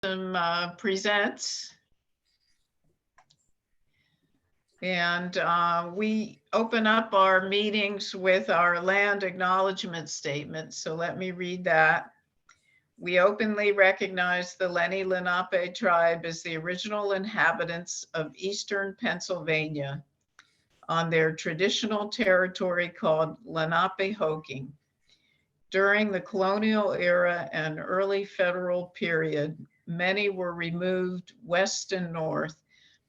Presents. And we open up our meetings with our land acknowledgement statement. So let me read that. We openly recognize the Lenni Lenape tribe as the original inhabitants of eastern Pennsylvania on their traditional territory called Lenapehoking. During the colonial era and early federal period, many were removed west and north,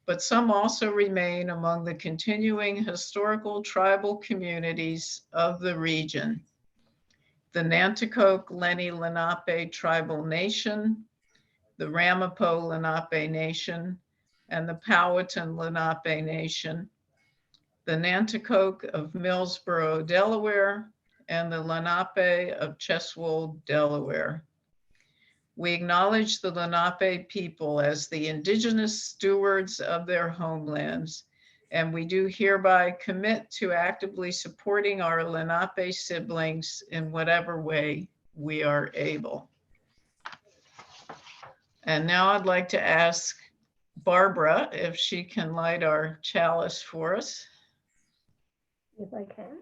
but some also remain among the continuing historical tribal communities of the region. The Nanticoke Lenni Lenape Tribal Nation, the Ramapo Lenape Nation, and the Powhatan Lenape Nation, the Nanticoke of Millsboro, Delaware, and the Lenape of Cheswold, Delaware. We acknowledge the Lenape people as the indigenous stewards of their homelands, and we do hereby commit to actively supporting our Lenape siblings in whatever way we are able. And now I'd like to ask Barbara if she can light our chalice for us. If I can.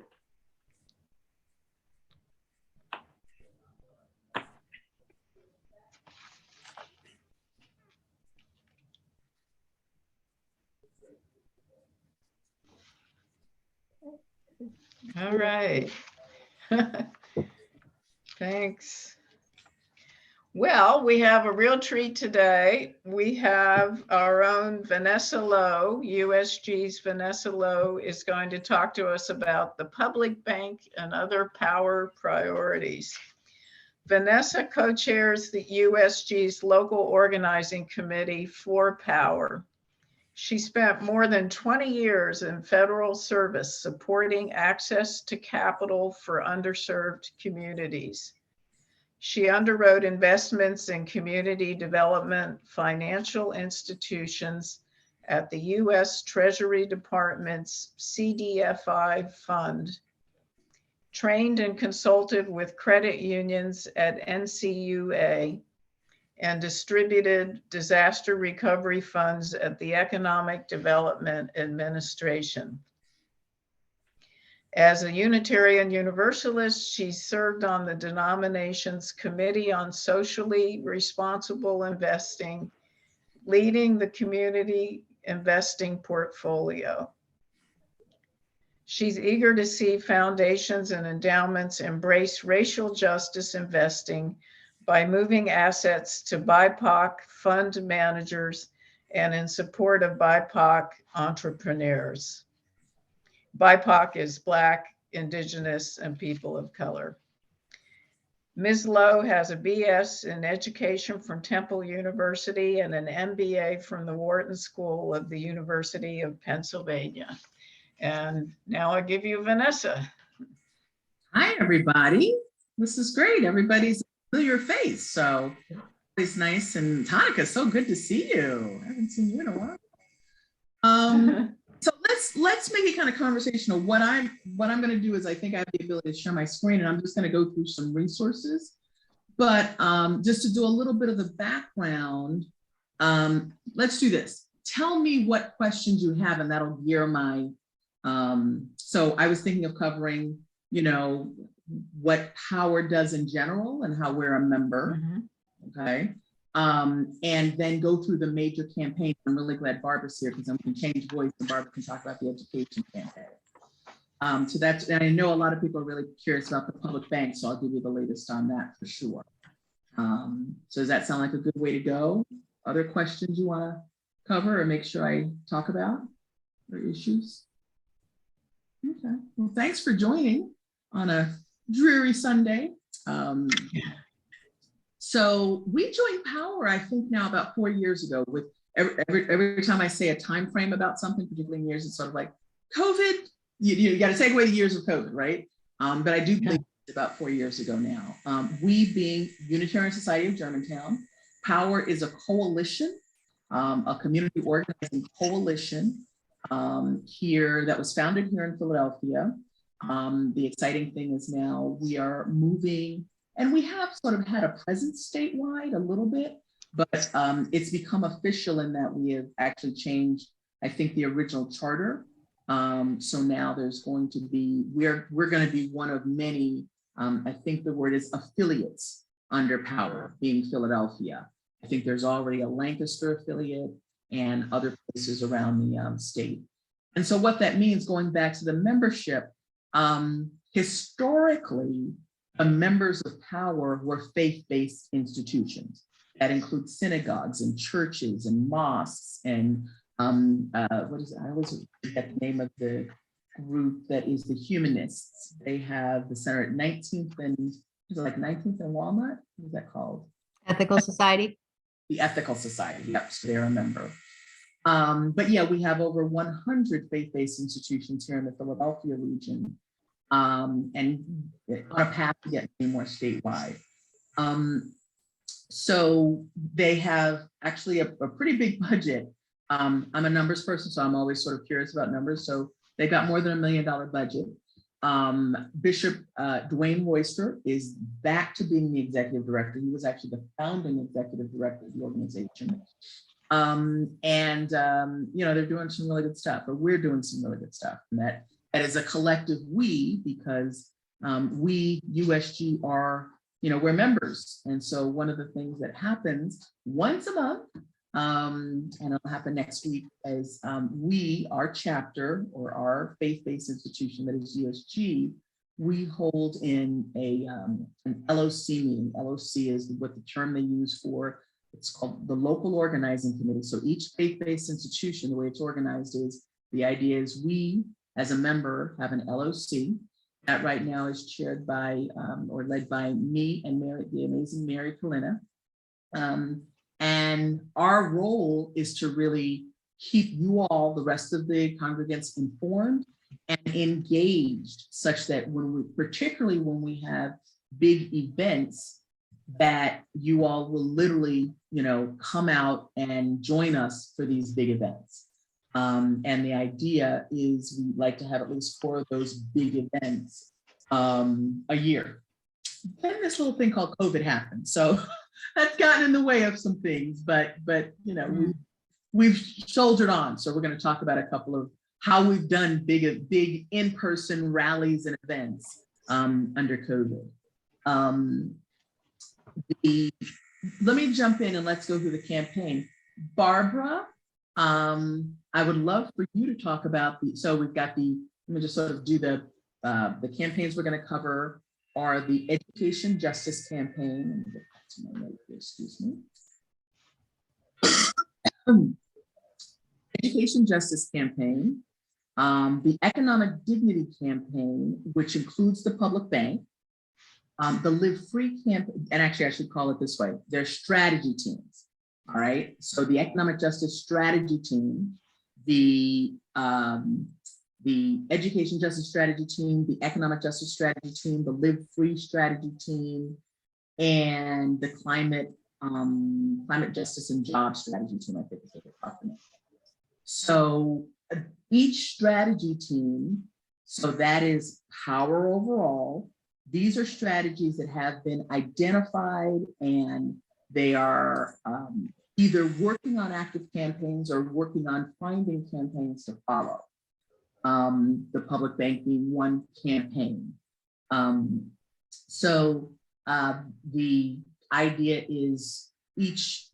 All right. Thanks. Well, we have a real treat today. We have our own Vanessa Lowe. USG's Vanessa Lowe is going to talk to us about the public bank and other power priorities. Vanessa co-chairs the USG's local organizing committee for power. She spent more than 20 years in federal service supporting access to capital for underserved communities. She underwrote investments in community development financial institutions at the U.S. Treasury Department's CDFI fund, trained and consulted with credit unions at NCUA, and distributed disaster recovery funds at the Economic Development Administration. As a Unitarian Universalist, she served on the denomination's Committee on Socially Responsible Investing, leading the community investing portfolio. She's eager to see foundations and endowments embrace racial justice investing by moving assets to BIPOC fund managers and in support of BIPOC entrepreneurs. BIPOC is Black, Indigenous, and people of color. Ms. Lowe has a BS in education from Temple University and an MBA from the Wharton School of the University of Pennsylvania. And now I give you Vanessa. Hi, everybody. This is great. Everybody's a familiar face, so it's nice. And Tonica, so good to see you. I haven't seen you in a while. So let's make it kind of conversational. What I'm going to do is I think I have the ability to share my screen, and I'm just going to go through some resources. But just to do a little bit of the background, let's do this. Tell me what questions you have, and that'll gear my. So I was thinking of covering, what power does in general and how we're a member. Okay. And then go through the major campaigns. I'm really glad Barbara's here because then we can change voice and Barbara can talk about the education campaign. So that's, and I know a lot of people are really curious about the public bank, so I'll give you the latest on that for sure. So does that sound like a good way to go? Other questions you want to cover or make sure I talk about or issues? Okay, well, thanks for joining on a dreary Sunday. So we joined Power, I think now about 4 years ago. With every time I say a time frame about something, particularly in years, it's sort of like COVID. You got to take away the years of COVID, right? But I do think it's about 4 years ago now. We being Unitarian Society of Germantown, Power is a coalition, a community organizing coalition here that was founded here in Philadelphia. The exciting thing is now we are moving, and we have sort of had a presence statewide a little bit, but it's become official in that we have actually changed, I think, the original charter. So now there's going to be, we're going to be one of many, I think the word is affiliates under Power, being Philadelphia. I think there's already a Lancaster affiliate and other places around the state. And so what that means, going back to the membership, historically, the members of Power were faith-based institutions. That includes synagogues and churches and mosques and what is it? I always forget the name of the group that is the humanists. They have the center at 19th and, is it like 19th and Walnut? What is that called? Ethical Society. The Ethical Society, yep, so they're a member. But yeah, we have over 100 faith-based institutions here in the Philadelphia region, and on a path to get many more statewide. So they have actually a pretty big budget. I'm a numbers person, so I'm always sort of curious about numbers. So they've got more than $1 million budget. Bishop Dwayne Royster is back to being the executive director. He was actually the founding executive director of the organization. You know, they're doing some really good stuff, or we're doing some really good stuff. And that is a collective we, because we, USG, are, you know, we're members. And so one of the things that happens once a month, and it'll happen next week, is we, our chapter or our faith-based institution that is USG, we hold in an LOC meeting. LOC is what the term they use for, it's called the local organizing committee. So each faith-based institution, the way it's organized is, the idea is we as a member have an LOC that right now is chaired by or led by me and Mary, the amazing Mary Polina. And our role is to really keep you all, the rest of the congregants, informed and engaged, such that when we, particularly when we have big events, that you all will literally, you know, come out and join us for these big events. And the idea is we'd like to have at least 4 of those big events a year. Then this little thing called COVID happened, so that's gotten in the way of some things, but you know, we've soldiered on. So we're going to talk about a couple of how we've done big in-person rallies and events under COVID. Let me jump in and let's go through the campaign. Barbara, I would love for you to talk about so we've got let me just sort of do the campaigns we're going to cover are the Education Justice Campaign. Let me get back to my note here, excuse me. Education Justice Campaign, the Economic Dignity Campaign, which includes the public bank, the Live Free campaign, and actually I should call it this way, they're strategy teams, all right? So the Economic Justice Strategy Team, the Education Justice Strategy Team, the Economic Justice Strategy Team, the Live Free Strategy Team, and the Climate Justice and Job Strategy Team, I think is what they're talking about. So each strategy team, so that is Power overall. These are strategies that have been identified and they are either working on active campaigns or working on finding campaigns to follow. The public bank being one campaign. So the idea is each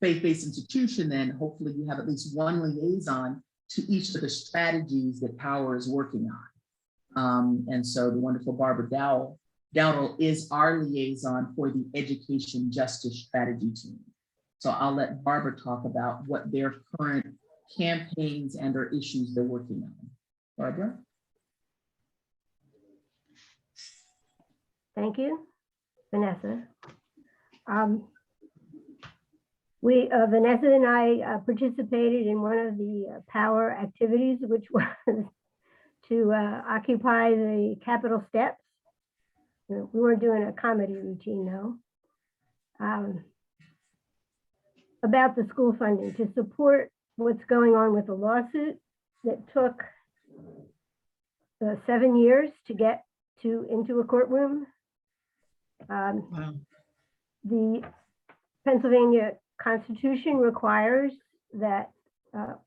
faith-based institution, then hopefully you have at least one liaison to each of the strategies that Power is working on. And so the wonderful Barbara Dowdle is our liaison for the Education Justice Strategy Team. So I'll let Barbara talk about what their current campaigns and or issues they're working on. Barbara? Thank you, Vanessa. Vanessa and I participated in one of the Power activities, which was to occupy the Capitol steps. We weren't doing a comedy routine, though. About the school funding to support what's going on with the lawsuit that took 7 years to get into a courtroom. Wow. The Pennsylvania Constitution requires that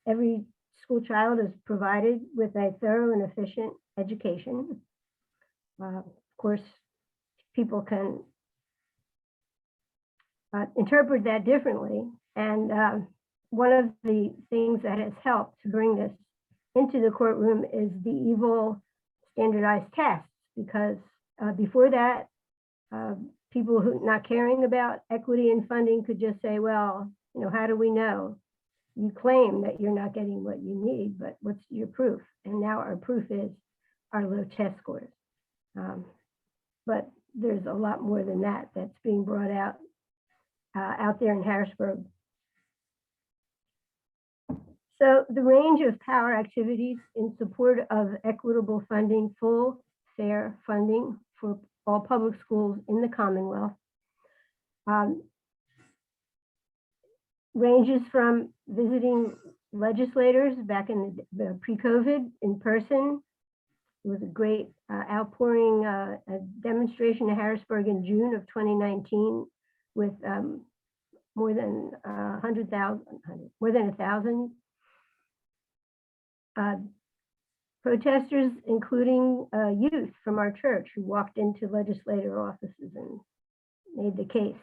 every school child is provided with a thorough and efficient education. Of course, people can interpret that differently. And one of the things that has helped to bring this into the courtroom is the EVAL standardized tests, because before that, people who not caring about equity and funding could just say, well, you know, how do we know? You claim that you're not getting what you need, but what's your proof? And now our proof is our low test scores. But there's a lot more than that that's being brought out there in Harrisburg. So the range of power activities in support of equitable funding, full, fair funding for all public schools in the Commonwealth ranges from visiting legislators back in the pre-COVID in person. It was a great outpouring a demonstration in Harrisburg in June of 2019 with more than 1,000 protesters, including youth from our church who walked into legislative offices and made the case.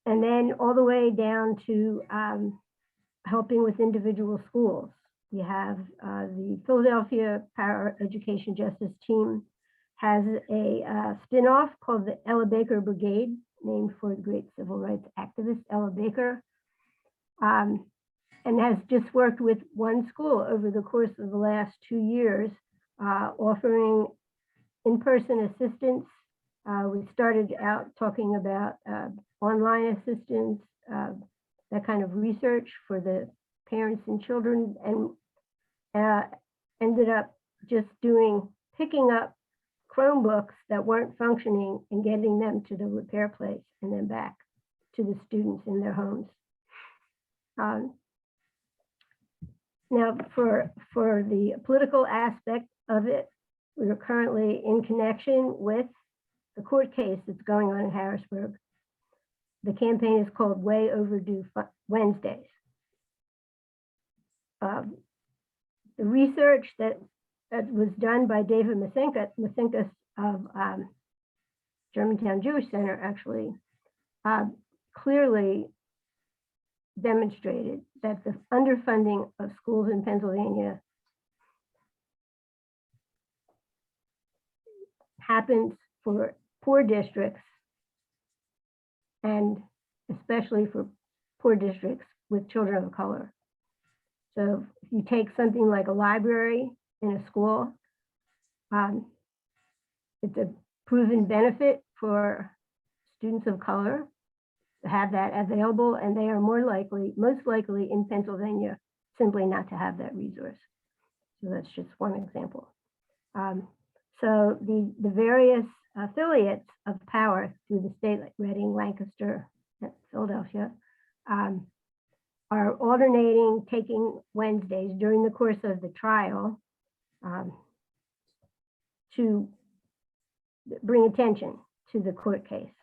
And then all the way down to helping with individual schools. You have the Philadelphia Power Education Justice Team has a spin-off called the Ella Baker Brigade, named for the great civil rights activist Ella Baker, and has just worked with one school over the course of the last 2 years, offering in-person assistance. We started out talking about online assistance, that kind of research for the parents and children, and ended up just picking up Chromebooks that weren't functioning and getting them to the repair place and then back to the students in their homes. Now, for the political aspect of it, we are currently in connection with the court case that's going on in Harrisburg. The campaign is called Way Overdue Wednesdays. The research that was done by David Masinkas of Germantown Jewish Center actually clearly demonstrated that the underfunding of schools in Pennsylvania happens for poor districts, and especially for poor districts with children of color. So if you take something like a library in a school, it's a proven benefit for students of color to have that available, and they are most likely in Pennsylvania, simply not to have that resource. So that's just one example. So the various affiliates of power through the state, like Reading, Lancaster, Philadelphia, are alternating taking Wednesdays during the course of the trial to bring attention to the court case.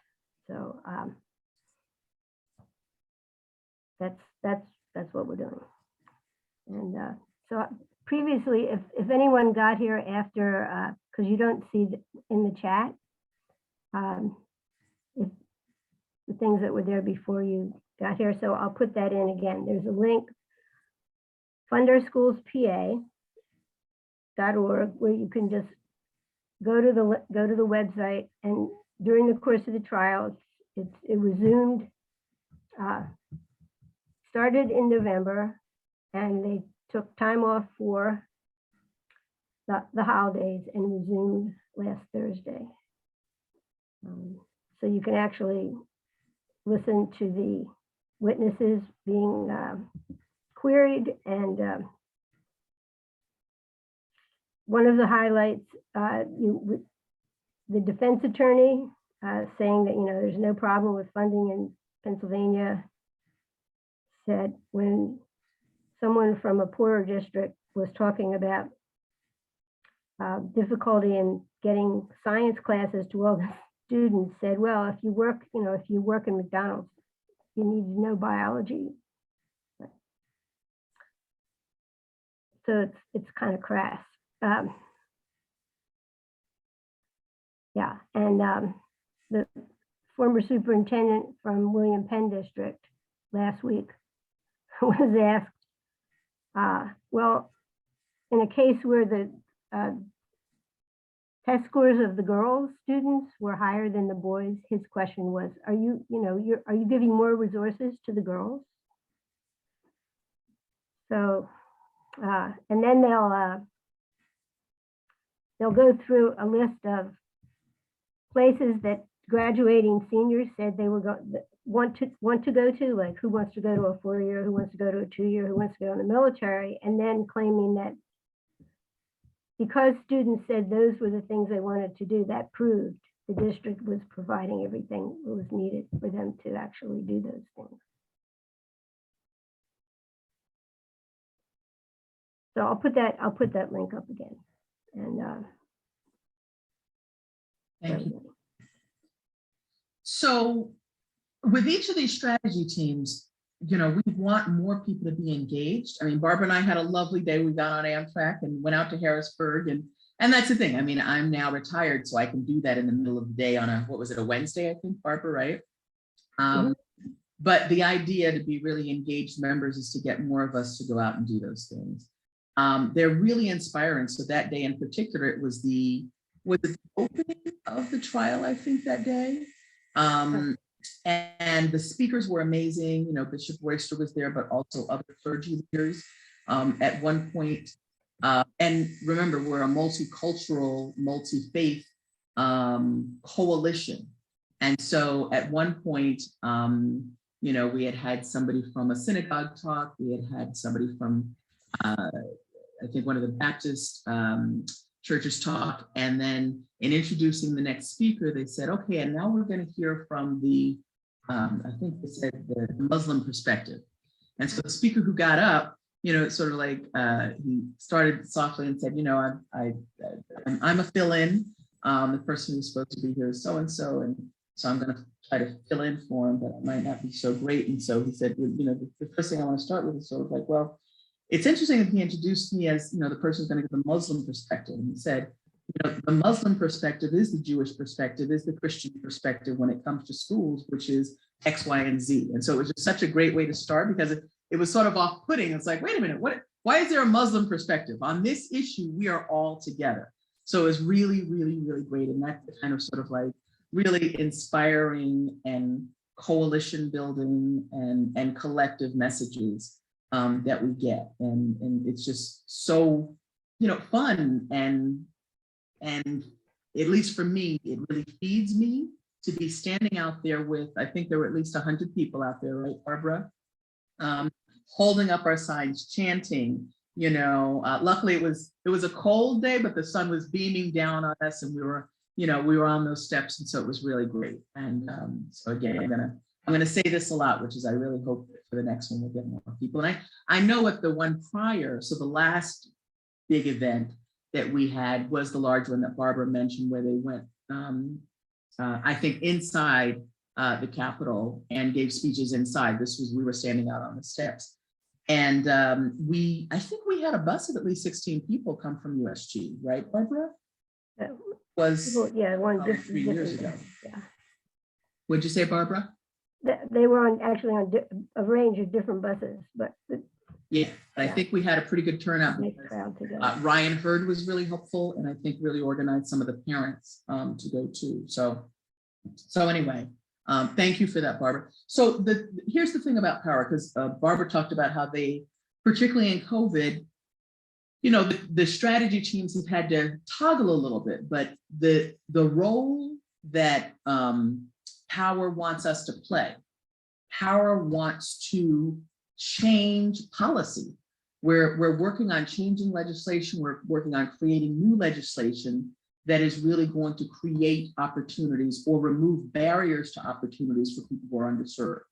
So that's what we're doing. And so previously, if anyone got here after, because you don't see in the chat, if the things that were there before you got here, so I'll put that in again. There's a link, funderschoolspa.org, where you can just go to the website, and during the course of the trial, it resumed, started in November, and they took time off for the holidays and resumed last Thursday. So you can actually listen to the witnesses being queried, and one of the highlights, the defense attorney saying that, there's no problem with funding in Pennsylvania, said when someone from a poorer district was talking about difficulty in getting science classes to all the students said, well, if you work, if you work in McDonald's, you need to know biology. So it's kind of crass. Yeah, and the former superintendent from William Penn District last week was asked, well, in a case where the test scores of the girls students were higher than the boys, his question was, are you giving more resources to the girls? So, and then they'll go through a list of places that graduating seniors said they were want to go to, like who wants to go to a 4-year, who wants to go to a 2-year, who wants to go in the military, and then claiming that because students said those were the things they wanted to do, that proved the district was providing everything that was needed for them to actually do those things. So I'll put that link up again. And Thank you. So with each of these strategy teams, we want more people to be engaged. I mean, Barbara and I had a lovely day. We got on Amtrak and went out to Harrisburg, and that's the thing. I mean, I'm now retired, so I can do that in the middle of the day on a Wednesday, I think, Barbara, right? But the idea to be really engaged members is to get more of us to go out and do those things. They're really inspiring. So that day in particular, it was the opening of the trial, I think, that day. And the speakers were amazing. Bishop Royster was there, but also other clergy leaders at one point. And remember, we're a multicultural, multi-faith coalition. And so at one point, we had somebody from a synagogue talk. We had somebody from, I think, one of the Baptist churches talk. And then in introducing the next speaker, they said, okay, and now we're going to hear from the, I think they said the Muslim perspective. And so the speaker who got up, it's sort of like he started softly and said, I'm a fill-in. The person who's supposed to be here is so-and-so. And so I'm going to try to fill in for him, but it might not be so great. And so he said, the first thing I want to start with is sort of like, well, it's interesting that he introduced me as, the person who's going to give the Muslim perspective. And he said, the Muslim perspective is the Jewish perspective, is the Christian perspective when it comes to schools, which is X, Y, and Z. And so it was just such a great way to start because it was sort of off-putting. It's like, wait a minute, why is there a Muslim perspective? On this issue, we are all together. So it was really, really, really great. And that's the kind of sort of like really inspiring and coalition building and collective messages that we get. And it's just so, fun. And at least for me, it really feeds me to be standing out there with, I think there were at least 100 people out there, right, Barbara? Holding up our signs, chanting, luckily it was a cold day, but the sun was beaming down on us and we were on those steps. And so it was really great. And so again, I'm gonna say this a lot, which is I really hope that for the next one we'll get more people. And I know at the one prior, so the last big event that we had was the large one that Barbara mentioned, where they went, I think, inside the Capitol and gave speeches inside. We were standing out on the steps. And I think we had a bus of at least 16 people come from USG, right, Barbara? Was one 3 years ago. Yeah. What'd you say, Barbara? They were actually on a range of different buses, but yeah, I think we had a pretty good turnout. Ryan Hurd was really helpful, and I think really organized some of the parents to go too. So anyway, thank you for that, Barbara. So here's the thing about power, because Barbara talked about how they, particularly in COVID, the strategy teams have had to toggle a little bit, but the role that power wants us to play, power wants to change policy. We're working on changing legislation. We're working on creating new legislation that is really going to create opportunities or remove barriers to opportunities for people who are underserved.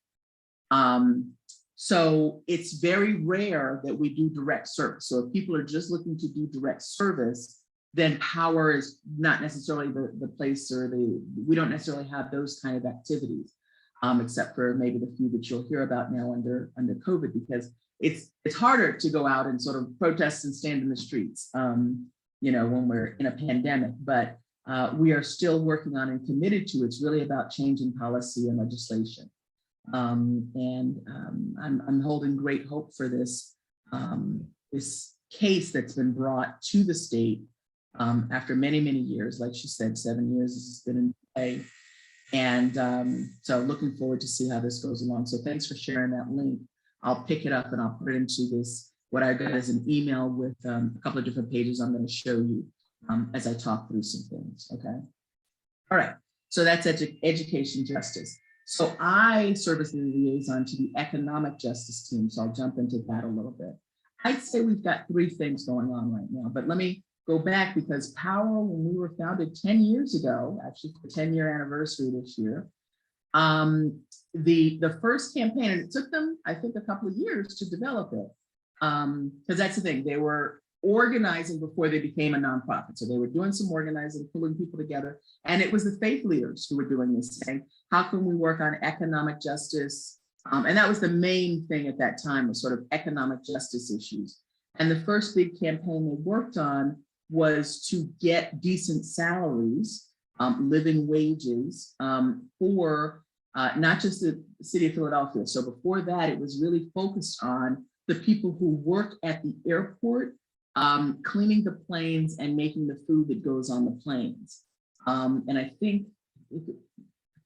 So it's very rare that we do direct service. So if people are just looking to do direct service, then power is not necessarily the place, or we don't necessarily have those kind of activities, except for maybe the few that you'll hear about now under COVID, because it's harder to go out and sort of protest and stand in the streets, when we're in a pandemic, but we are still working on and committed to. It's really about changing policy and legislation. I'm holding great hope for this case that's been brought to the state after many, many years. Like she said, 7 years this has been in play. And so looking forward to see how this goes along. So thanks for sharing that link. I'll pick it up and I'll put it into this, what I got as an email with a couple of different pages I'm going to show you as I talk through some things, okay? All right, so that's education justice. So I serve as the liaison to the economic justice team, so I'll jump into that a little bit. I'd say we've got 3 things going on right now, but let me go back, because Power, when we were founded 10 years ago, actually the 10-year anniversary this year, the first campaign, and it took them, I think, a couple of years to develop it, because that's the thing, they were organizing before they became a nonprofit. So they were doing some organizing, pulling people together, and it was the faith leaders who were doing this, saying, how can we work on economic justice? And that was the main thing at that time, was sort of economic justice issues. And the first big campaign they worked on was to get decent salaries, living wages for not just the city of Philadelphia. So before that, it was really focused on the people who work at the airport, cleaning the planes and making the food that goes on the planes. And I think, I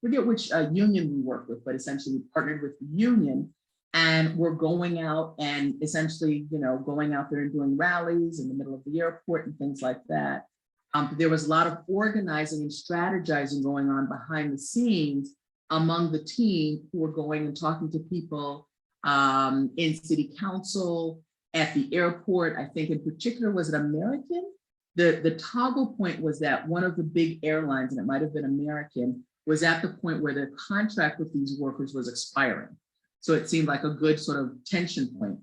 forget which union we work with, but essentially we partnered with the union, and we're going out and essentially, going out there and doing rallies in the middle of the airport and things like that. There was a lot of organizing and strategizing going on behind the scenes among the team, who were going and talking to people in city council, at the airport. I think in particular, was it American? The toggle point was that one of the big airlines, and it might have been American, was at the point where their contract with these workers was expiring. So it seemed like a good sort of tension point.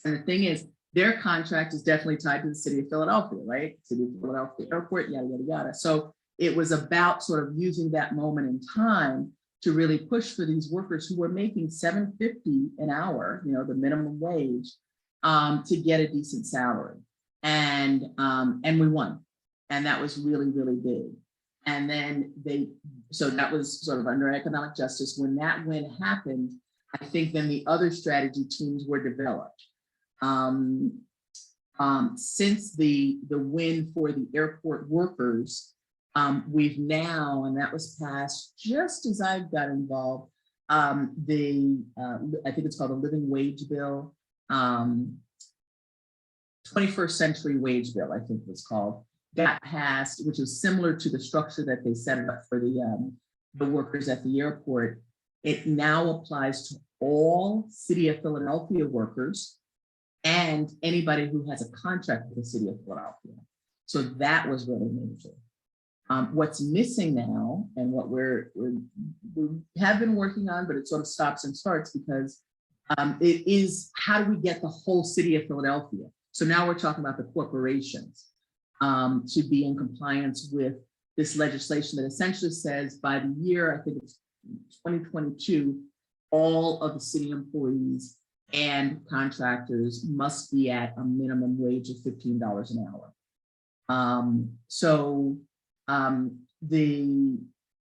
And the thing is, their contract is definitely tied to the city of Philadelphia, right? City of Philadelphia airport, yada, yada, yada. So it was about sort of using that moment in time to really push for these workers who were making $7.50 an hour, the minimum wage, to get a decent salary. And we won. And that was really, really big. And then so that was sort of under economic justice. When that win happened, I think then the other strategy teams were developed. Since the win for the airport workers, we've now, and that was passed just as I got involved, I think it's called a living wage bill, 21st century wage bill, I think it's called, got passed, which is similar to the structure that they set it up for the workers at the airport. It now applies to all City of Philadelphia workers and anybody who has a contract with the City of Philadelphia. So that was really major. What's missing now, and what we have been working on, but it sort of stops and starts, because it is, how do we get the whole City of Philadelphia? So now we're talking about the corporations to be in compliance with this legislation that essentially says by the year, I think it's 2022, all of the city employees and contractors must be at a minimum wage of $15 an hour. The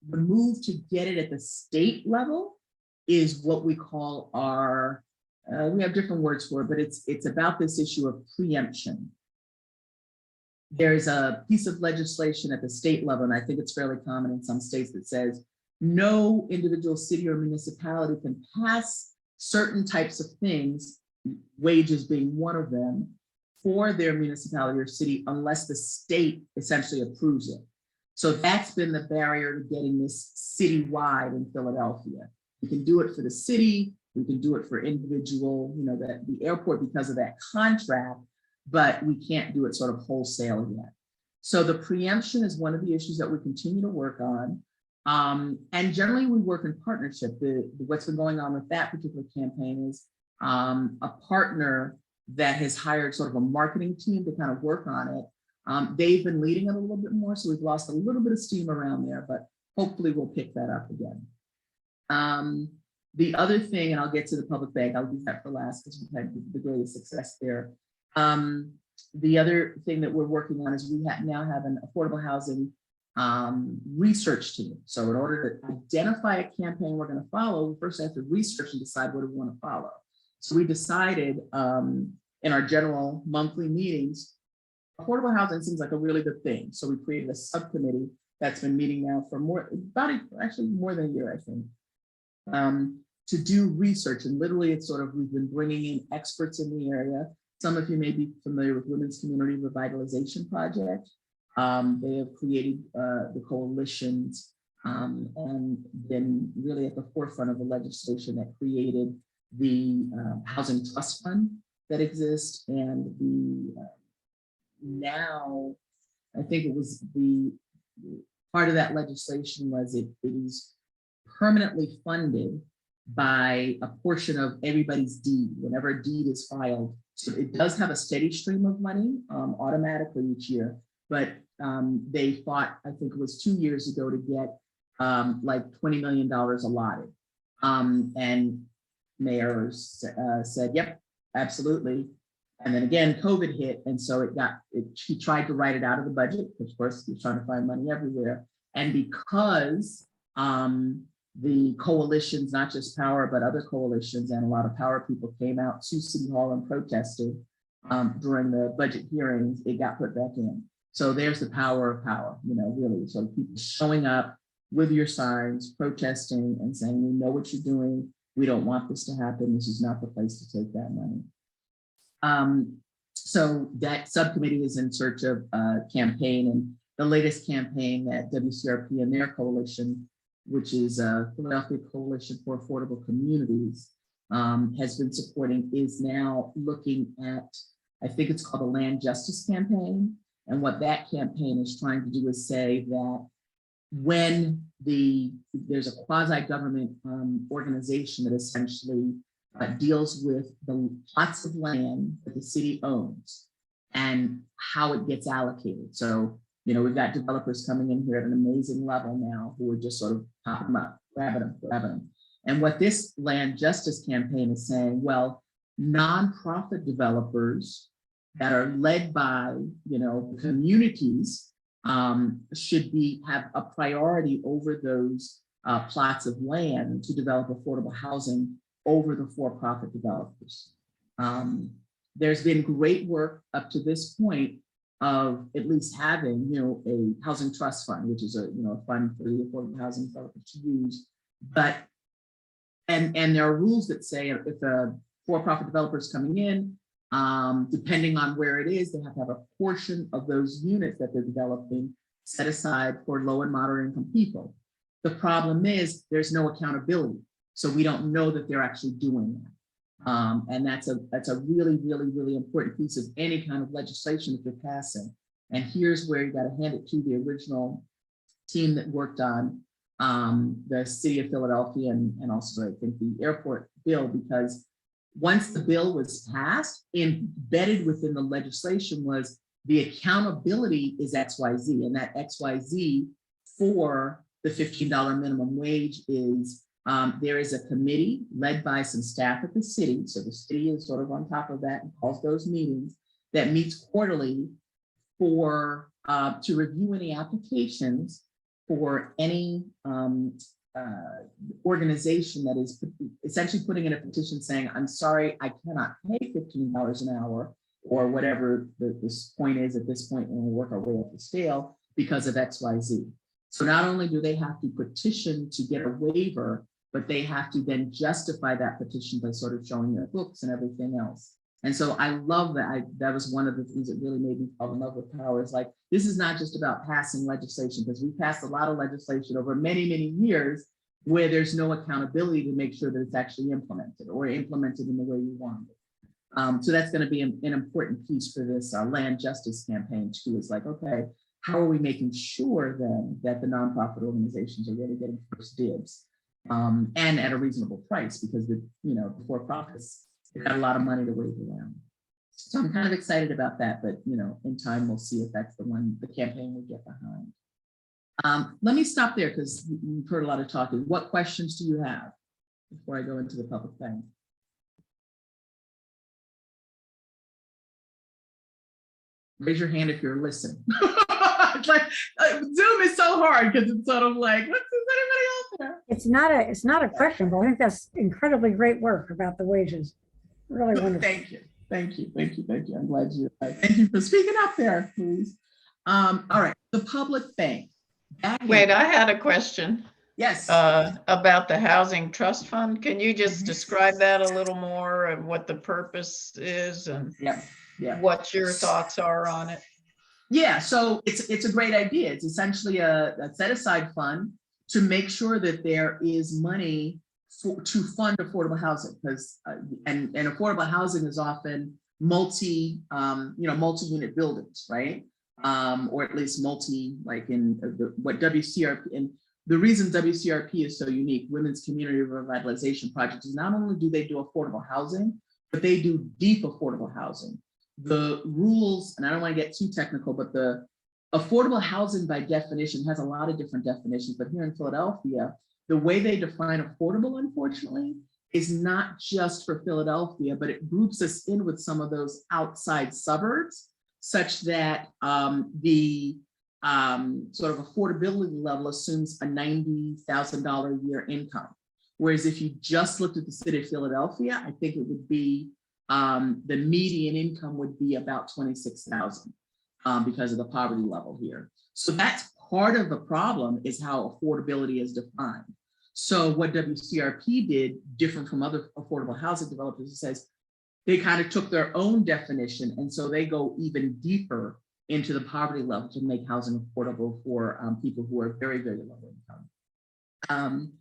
move to get it at the state level is what we call our, we have different words for it, but it's about this issue of preemption. There's a piece of legislation at the state level, and I think it's fairly common in some states, that says no individual city or municipality can pass certain types of things, wages being one of them, for their municipality or city unless the state essentially approves it. So that's been the barrier to getting this citywide in Philadelphia. We can do it for the city, we can do it for individual, the airport because of that contract, but we can't do it sort of wholesale yet. So the preemption is one of the issues that we continue to work on. And generally we work in partnership. What's been going on with that particular campaign is a partner that has hired sort of a marketing team to kind of work on it, They've been leading it a little bit more, so we've lost a little bit of steam around there, but hopefully we'll pick that up again. The other thing, and I'll get to the public bank, I'll do that for last because we've had the greatest success there. The other thing that we're working on is we now have an affordable housing research team. So in order to identify a campaign we're going to follow, we first have to research and decide what we want to follow. So we decided in our general monthly meetings, affordable housing seems like a really good thing. So we created a subcommittee that's been meeting now for more than a year, I think, to do research. And literally it's sort of, we've been bringing in experts in the area. Some of you may be familiar with Women's Community Revitalization Project. They have created the coalitions and been really at the forefront of the legislation that created the Housing Trust Fund that exists, and the now I think it was the part of that legislation was it is permanently funded by a portion of everybody's deed whenever a deed is filed. So it does have a steady stream of money automatically each year, but they fought, I think it was 2 years ago, to get like $20 million allotted. And Mayor said, yep, absolutely. And then again, COVID hit. And so she tried to write it out of the budget. Of course, he's trying to find money everywhere. And because the coalitions, not just Power, but other coalitions and a lot of Power people came out to City Hall and protested during the budget hearings, it got put back in. So there's the power of Power, really. So people showing up with your signs, protesting and saying, we know what you're doing. We don't want this to happen. This is not the place to take that money. So that subcommittee is in search of a campaign, and the latest campaign that WCRP and their coalition, which is Philadelphia Coalition for Affordable Communities, has been supporting, is now looking at, I think it's called the Land Justice Campaign. And what that campaign is trying to do is say that when there's a quasi-government organization that essentially deals with the plots of land that the city owns and how it gets allocated. So, we've got developers coming in here at an amazing level now who are just sort of popping them up, grabbing them. And what this land justice campaign is saying, well, nonprofit developers that are led by, communities should have a priority over those plots of land to develop affordable housing over the for-profit developers. There's been great work up to this point of at least having, a housing trust fund, which is a fund for the affordable housing developers to use. But and there are rules that say if a for-profit developer is coming in, depending on where it is, they have to have a portion of those units that they're developing set aside for low and moderate income people. The problem is there's no accountability. So we don't know that they're actually doing that. And that's a really, really, really important piece of any kind of legislation that you're passing. And here's where you got to hand it to the original team that worked on the city of Philadelphia and also I think the airport bill, because once the bill was passed, embedded within the legislation was the accountability is XYZ, and that XYZ for the $15 minimum wage is there is a committee led by some staff at the city. So the city is sort of on top of that and calls those meetings that meets quarterly for to review any applications for any organization that is essentially putting in a petition saying, I'm sorry, I cannot pay $15 an hour or whatever this point is at this point when we work our way up the scale because of XYZ. So not only do they have to petition to get a waiver, but they have to then justify that petition by sort of showing their books and everything else. And so I love that. That was one of the things that really made me fall in love with Power. Is like, this is not just about passing legislation, because we passed a lot of legislation over many, many years where there's no accountability to make sure that it's actually implemented or implemented in the way you want it. So that's going to be an important piece for this land justice campaign too. Is like, okay, how are we making sure then that the nonprofit organizations are really getting first dibs and at a reasonable price, because the for-profits, they've got a lot of money to wave around. So I'm kind of excited about that, but in time we'll see if that's the campaign we get behind. Let me stop there because we've heard a lot of talking. What questions do you have before I go into the public thing? Raise your hand if you're listening. It's like Zoom is so hard because it's sort of like, what's anybody else there? It's not a question, but I think that's incredibly great work about the wages. Really wonderful. Thank you. I'm glad you. Thank you for speaking up there, please. All right, the public bank. Wait, I had a question. Yes. About the Housing Trust Fund. Can you just describe that a little more and what the purpose is and what your thoughts are on it? Yeah, so it's a great idea. It's essentially a set-aside fund to make sure that there is money to fund affordable housing, because and affordable housing is often multi-unit buildings, right? Or at least like in what WCRP, and the reason WCRP is so unique, Women's Community Revitalization Project, is not only do they do affordable housing, but they do deep affordable housing. The rules, and I don't want to get too technical, but the affordable housing by definition has a lot of different definitions, but here in Philadelphia, the way they define affordable, unfortunately, is not just for Philadelphia, but it groups us in with some of those outside suburbs, such that the sort of affordability level assumes a $90,000 a year income. Whereas if you just looked at the city of Philadelphia, I think it would be the median income would be about 26,000 because of the poverty level here. So that's part of the problem, is how affordability is defined. So what WCRP did, different from other affordable housing developers, it says they kind of took their own definition, and so they go even deeper into the poverty level to make housing affordable for people who are very, very low income.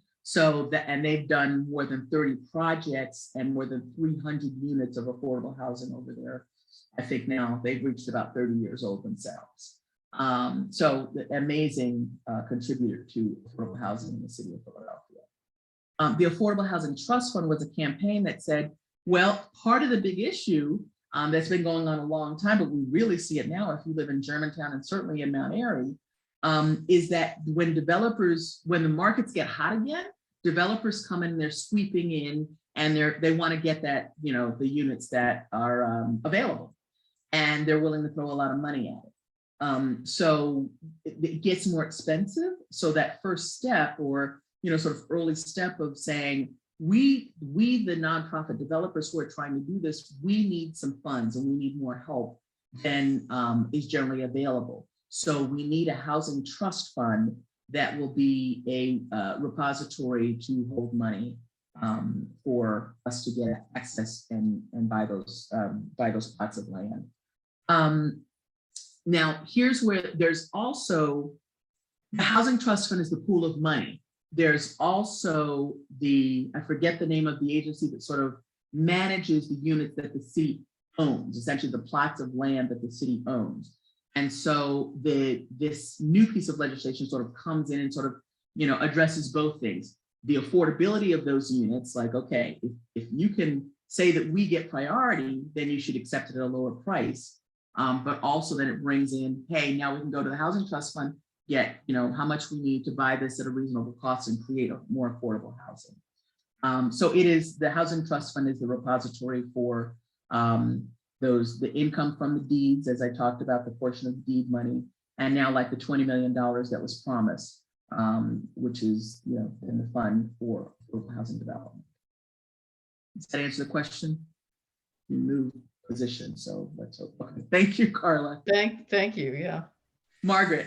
And they've done more than 30 projects and more than 300 units of affordable housing over there. I think now they've reached about 30 years old themselves. So the amazing contributor to affordable housing in the city of Philadelphia. The Affordable Housing Trust Fund was a campaign that said, well, part of the big issue that's been going on a long time, but we really see it now if you live in Germantown and certainly in Mount Airy, is that when the markets get hot again, developers come in, they're sweeping in, and they want to get that, the units that are available, and they're willing to throw a lot of money at it. So it gets more expensive. So that first step, or sort of early step of saying, we the nonprofit developers who are trying to do this, we need some funds and we need more help than is generally available. So we need a housing trust fund that will be a repository to hold money for us to get access and buy those plots of land. Now, here's where there's also, the housing trust fund is the pool of money. There's also I forget the name of the agency that sort of manages the units that the city owns, essentially the plots of land that the city owns. And so this new piece of legislation sort of comes in and sort of, addresses both things. The affordability of those units, like, okay, if you can say that we get priority, then you should accept it at a lower price. But also then it brings in, hey, now we can go to the housing trust fund, get, how much we need to buy this at a reasonable cost and create a more affordable housing. So it is, the housing trust fund is the repository for the income from the deeds, as I talked about, the portion of the deed money, and now like the $20 million that was promised, which is, in the fund for housing development. Does that answer the question? You moved position, so let's hope. Okay. Thank you, Carla. Thank you. Yeah. Margaret.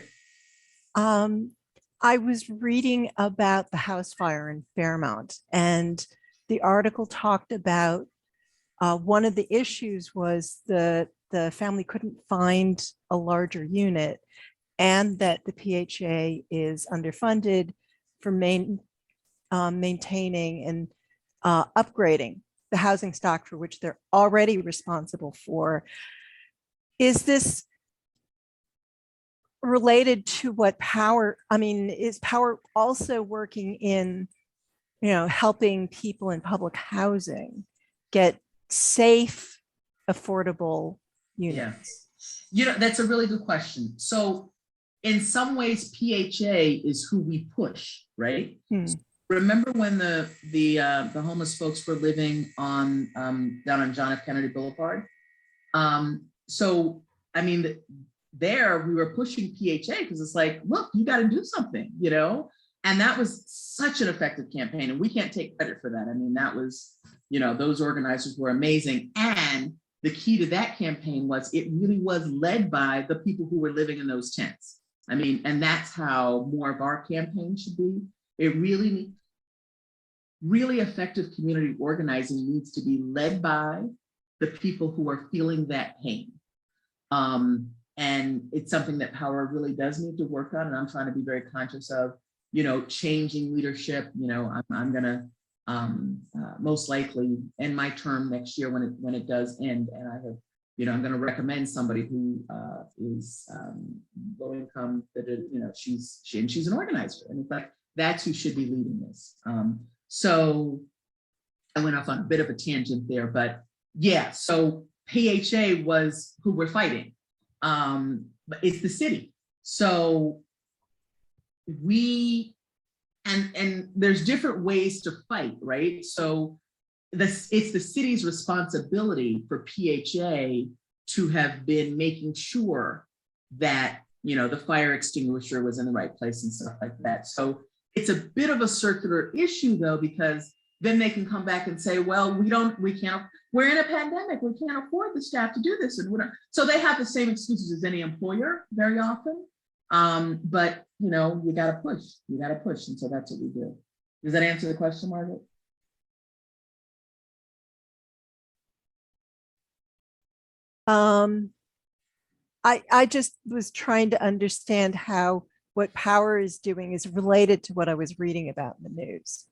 I was reading about the house fire in Fairmount, and the article talked about one of the issues was the family couldn't find a larger unit, and that the PHA is underfunded for maintaining and upgrading the housing stock for which they're already responsible for. Is this related to what is Power also working in, helping people in public housing get safe, affordable Yeah. units? You know, that's a really good question. So in some ways, PHA is who we push, right? Hmm. Remember when the homeless folks were living on down on John F. Kennedy Boulevard? So I mean, there we were pushing PHA because it's like, look, you got to do something, you know. And that was such an effective campaign, and we can't take credit for that. I mean, that was, you know, those organizers were amazing. And the key to that campaign was it really was led by the people who were living in those tents. I mean, and that's how more of our campaign should be. It really effective community organizing needs to be led by the people who are feeling that pain. And it's something that Power really does need to work on. And I'm trying to be very conscious of, you know, changing leadership. You know, I'm going to most likely end my term next year when it does end. And I have, you know, I'm going to recommend somebody who is low income, that is, you know, she's an organizer. And in fact, that's who should be leading this. So I went off on a bit of a tangent there, but yeah, so PHA was who we're fighting. But it's the city. So and there's different ways to fight, right? So it's the city's responsibility for PHA to have been making sure that, you know, the fire extinguisher was in the right place and stuff like that. So it's a bit of a circular issue though, because then they can come back and say, well, we're in a pandemic, we can't afford the staff to do this. And so they have the same excuses as any employer very often. But you know, you gotta push. And so that's what we do. Does that answer the question, Margaret? I just was trying to understand how what Power is doing is related to what I was reading about in the news.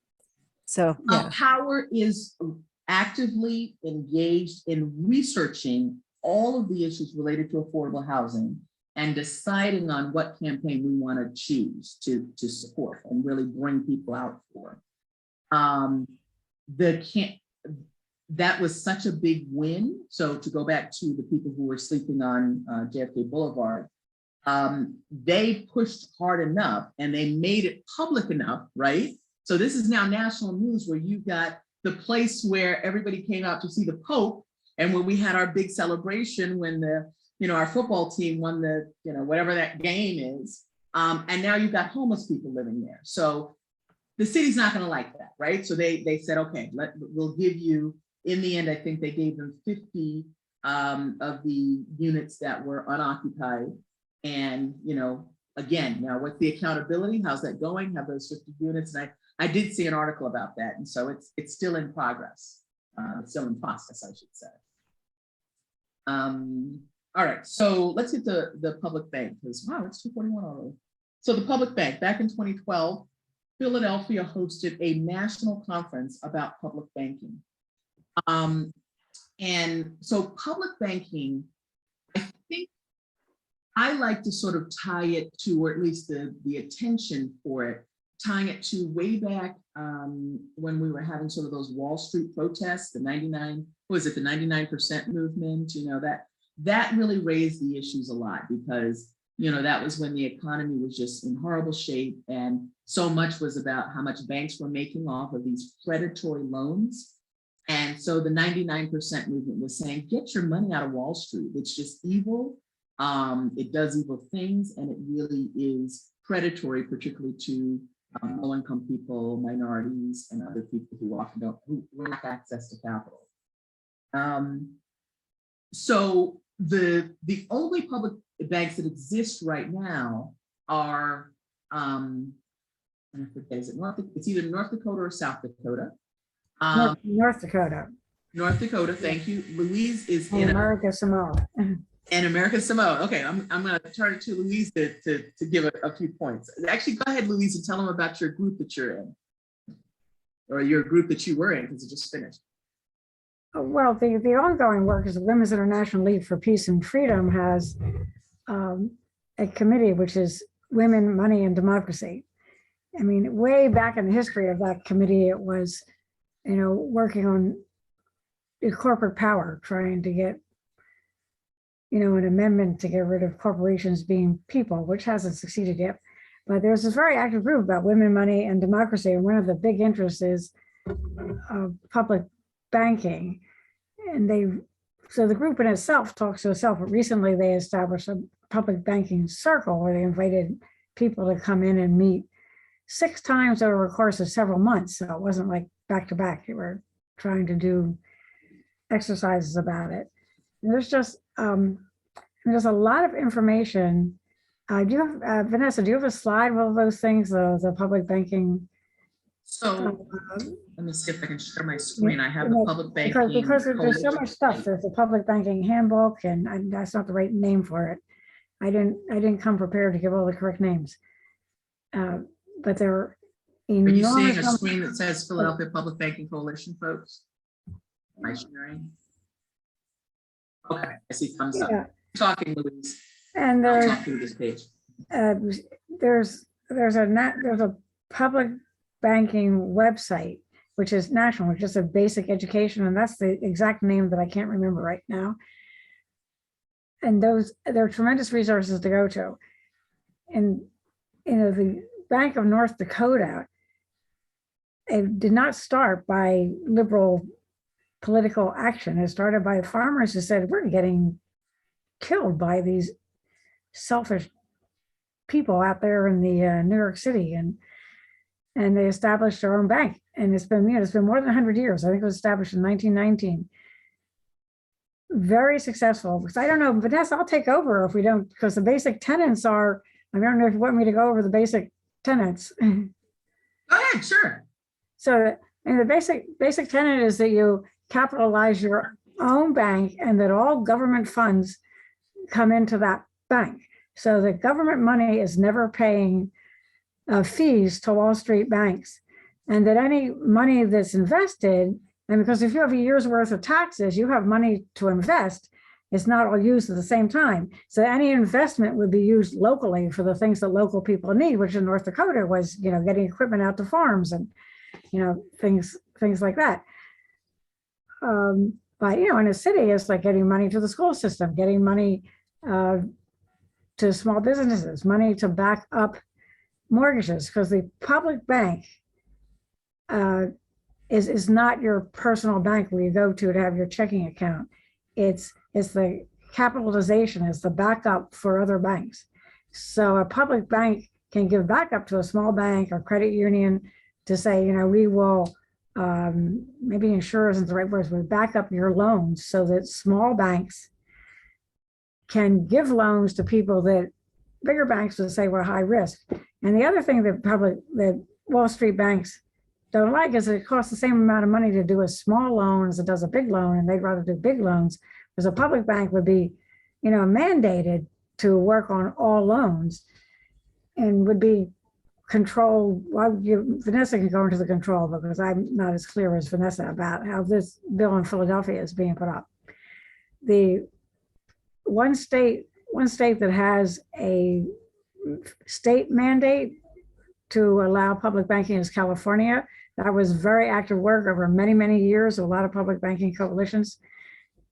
So yeah. Power is actively engaged in researching all of the issues related to affordable housing and deciding on what campaign we want to choose to support and really bring people out for. That was such a big win. So to go back to the people who were sleeping on JFK Boulevard, they pushed hard enough and they made it public enough, right? So this is now national news where you've got the place where everybody came out to see the Pope, and when we had our big celebration when our football team won the, whatever that game is, and now you've got homeless people living there. So the city's not going to like that, right? So they said, okay, we'll give you. In the end, I think they gave them 50 of the units that were unoccupied. And, again, now what's the accountability? How's that going? Have those 50 units? And I did see an article about that. And so it's still in progress. It's still in process, I should say. All right, so let's get the public bank, because wow, it's 2:41 already. So the public bank, back in 2012, Philadelphia hosted a national conference about public banking. And so public banking, I think I like to sort of tie it to, or at least the attention for it, tying it to way back when we were having sort of those Wall Street protests, the 99% movement, that really raised the issues a lot, because, that was when the economy was just in horrible shape. And so much was about how much banks were making off of these predatory loans. And so the 99% movement was saying, get your money out of Wall Street. It's just evil. It does evil things, and it really is predatory, particularly to low-income people, minorities, and other people who often who lack access to capital. So the only public banks that exist right now are, I forget, is it it's either North Dakota or South Dakota. North Dakota. North Dakota, thank you. Louise is in America Samoa. And America Samoa. Okay, I'm going to turn it to Louise to give a few points. Actually, go ahead, Louise, and tell them about your group that you're in, or your group that you were in, because it just finished. Well, the ongoing work is the Women's International League for Peace and Freedom has a committee which is Women, Money, and Democracy. I mean, way back in the history of that committee, it was, working on corporate power, trying to get an amendment to get rid of corporations being people, which hasn't succeeded yet. But there's this very active group about women, money, and democracy. And one of the big interests is public banking. And so the group in itself talks to itself, but recently they established a public banking circle where they invited people to come in and meet 6 times over a course of several months. So it wasn't like back to back. They were trying to do exercises about it. And there's a lot of information. Do you have, Vanessa, do you have a slide with all those things, the public banking? So let me see if I can share my screen. I have the public banking. Because there's so much stuff. There's the public banking handbook, and that's not the right name for it. I didn't come prepared to give all the correct names. But there are Are you seeing a enormous screen that says Philadelphia Public Banking Coalition, folks? Am I sharing? Okay, I see thumbs up. Yeah. Talking, Louise. and I'll there's talk through this page. there's a public banking website, which is national, which is a basic education, and that's the exact name that I can't remember right now. And there are tremendous resources to go to. And the Bank of North Dakota, it did not start by liberal political action. It started by farmers who said, we're getting killed by these selfish people out there in the New York City, and they established their own bank. And it's been more than 100 years. I think it was established in 1919. Very successful. Because I don't know, Vanessa, I'll take over if we don't, because the basic tenants are, I don't know if you want me to go over the basic tenants. Go ahead, sure. So, and the basic tenet is that you capitalize your own bank and that all government funds come into that bank. So the government money is never paying fees to Wall Street banks, and that any money that's invested, and because if you have a year's worth of taxes, you have money to invest, it's not all used at the same time. So any investment would be used locally for the things that local people need, which in North Dakota was, getting equipment out to farms and, things like that. But, in a city, it's like getting money to the school system, getting money to small businesses, money to back up mortgages, because the public bank is not your personal bank where you go to have your checking account. It's the capitalization, is the backup for other banks. So a public bank can give backup to a small bank or credit union to say, we will, maybe insurers isn't the right words, but back up your loans so that small banks can give loans to people that bigger banks would say were high risk. And the other thing that Wall Street banks don't like is that it costs the same amount of money to do a small loan as it does a big loan, and they'd rather do big loans, because a public bank would be, mandated to work on all loans and would be controlled. Well, Vanessa can go into the control, because I'm not as clear as Vanessa about how this bill in Philadelphia is being put up. The one state that has a state mandate to allow public banking is California. That was very active work over many, many years, a lot of public banking coalitions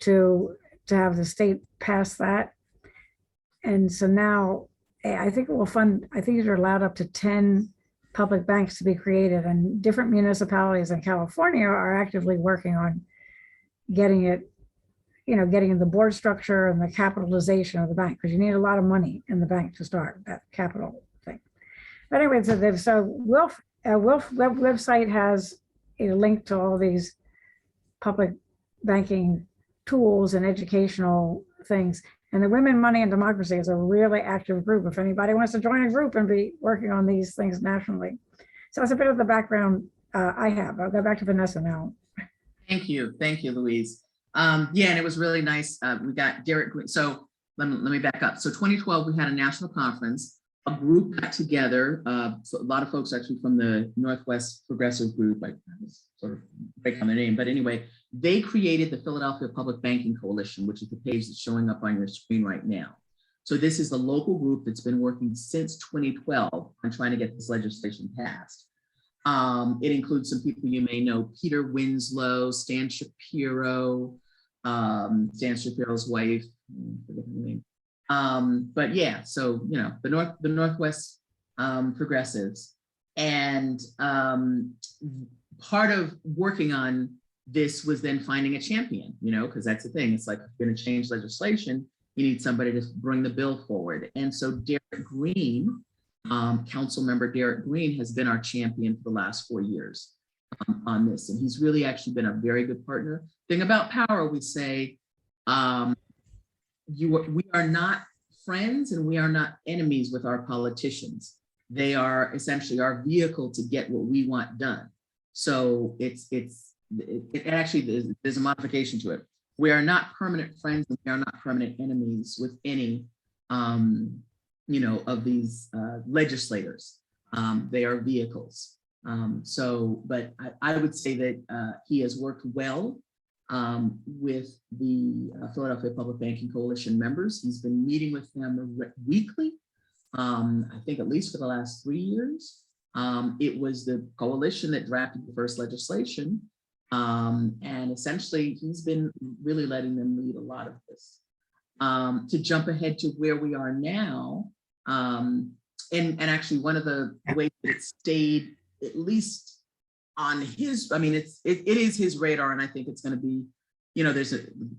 to have the state pass that. And so now I think you're allowed up to 10 public banks to be created, and different municipalities in California are actively working on getting it, getting the board structure and the capitalization of the bank, because you need a lot of money in the bank to start that capital thing. But anyway, so Wilf website has a link to all these public banking tools and educational things. And the Women, Money, and Democracy is a really active group if anybody wants to join a group and be working on these things nationally. So that's a bit of the background I have. I'll go back to Vanessa now. Thank you, Louise. And it was really nice. We got Derek. So let me back up. So 2012, we had a national conference. A group got together. So a lot of folks actually from the Northwest Progressive Group. I was sort of break on their name, but anyway, they created the Philadelphia Public Banking Coalition, which is the page that's showing up on your screen right now. So this is the local group that's been working since 2012 on trying to get this legislation passed. It includes some people you may know: Peter Winslow, Stan Shapiro, Stan Shapiro's wife, I forget her name. But yeah, so the Northwest progressives, and part of working on this was then finding a champion, because that's the thing. It's like, if you're going to change legislation, you need somebody to bring the bill forward. And so Derek Green, Council Member Derek Green, has been our champion for the last 4 years on this, and he's really actually been a very good partner. Thing about power, we say, we are not friends and we are not enemies with our politicians. They are essentially our vehicle to get what we want done. So it actually, there's a modification to it. We are not permanent friends and we are not permanent enemies with any of these legislators. They are vehicles. But I would say that he has worked well with the Philadelphia Public Banking Coalition members. He's been meeting with them weekly, I think at least for the last 3 years. It was the coalition that drafted the first legislation. And essentially, he's been really letting them lead a lot of this. To jump ahead to where we are now, and actually one of the ways that it stayed, at least on his, it is his radar, and I think it's going to be, there's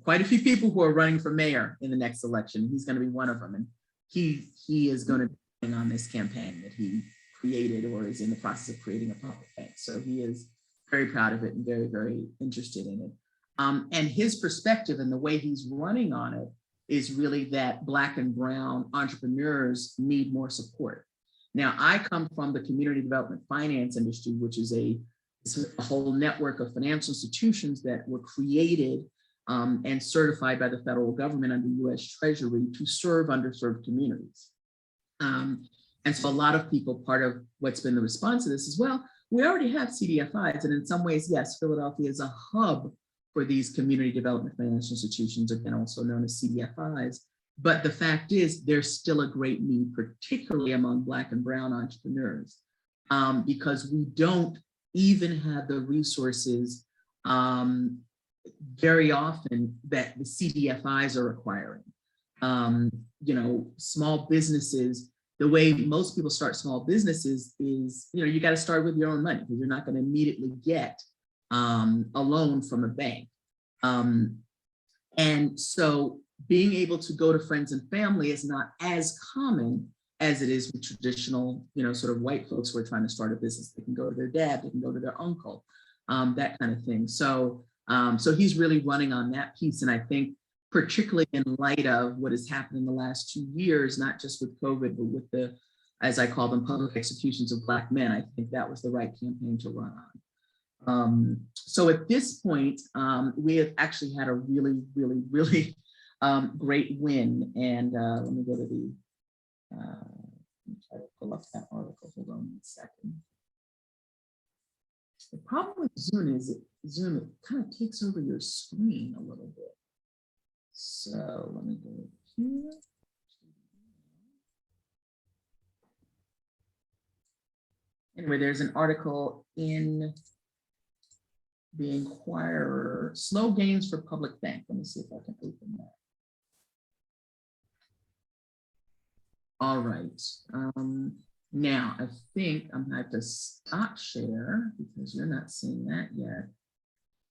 quite a few people who are running for mayor in the next election. He's going to be one of them, and he is going to be on this campaign that he created or is in the process of creating a public bank. So he is very proud of it and very, very interested in it. And his perspective and the way he's running on it is really that Black and brown entrepreneurs need more support. Now, I come from the community development finance industry, which is a whole network of financial institutions that were created and certified by the federal government under US Treasury to serve underserved communities. And so a lot of people, part of what's been the response to this as well, we already have CDFIs, and in some ways, yes, Philadelphia is a hub for these community development financial institutions, again, also known as CDFIs. But the fact is, there's still a great need, particularly among Black and brown entrepreneurs, because we don't even have the resources very often that the CDFIs are acquiring. Small businesses, the way most people start small businesses is, you got to start with your own money, because you're not going to immediately get a loan from a bank. And so being able to go to friends and family is not as common as it is with traditional, sort of white folks who are trying to start a business. They can go to their dad, they can go to their uncle, that kind of thing. So he's really running on that piece. And I think particularly in light of what has happened in the last 2 years, not just with COVID, but with the, as I call them, public executions of Black men, I think that was the right campaign to run on. So at this point, we have actually had a really, really, really great win. And let me go to the, try to pull up that article. Hold on 1 second. The problem with Zoom is it kind of takes over your screen a little bit. So let me go here. Anyway, there's an article in the Inquirer, slow gains for public bank. Let me see if I can open that. All right. Now I think I'm gonna have to stop share because you're not seeing that yet.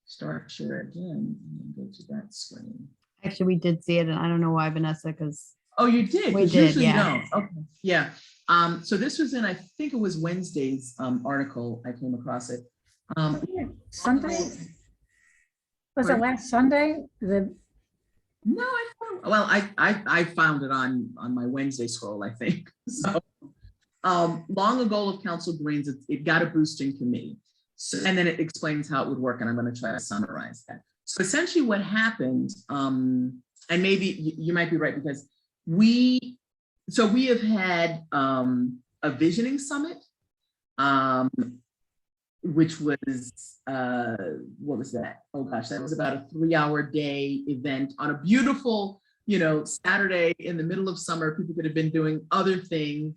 Start share again and then go to that screen. Actually, we did see it, and I don't know why, Vanessa, because oh, you did? We did, usually yeah. You don't. Okay, yeah. So this was in, I think it was Wednesday's article. I came across it. Sunday? Was it last Sunday? No, I found it on my Wednesday scroll, I think. So long ago of Council Greens, it got a boost in committee. So, and then it explains how it would work, and I'm going to try to summarize that. So essentially what happened, and maybe you might be right, because we have had a visioning summit, which was, what was that? Oh gosh, that was about a 3-hour day event on a beautiful, Saturday in the middle of summer. People could have been doing other things.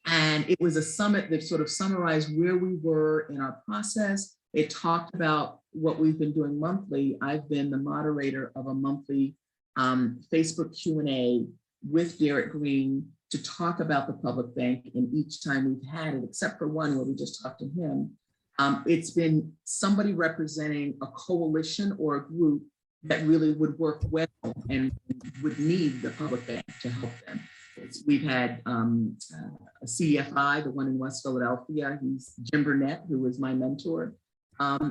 And it was a summit that sort of summarized where we were in our process. It talked about what we've been doing monthly, I've been the moderator of a monthly Facebook Q&A with Derek Green to talk about the public bank. And each time we've had it, except for one where we just talked to him, it's been somebody representing a coalition or a group that really would work well and would need the public bank to help them. We've had a CFI, the one in West Philadelphia. He's Jim Burnett, who was my mentor,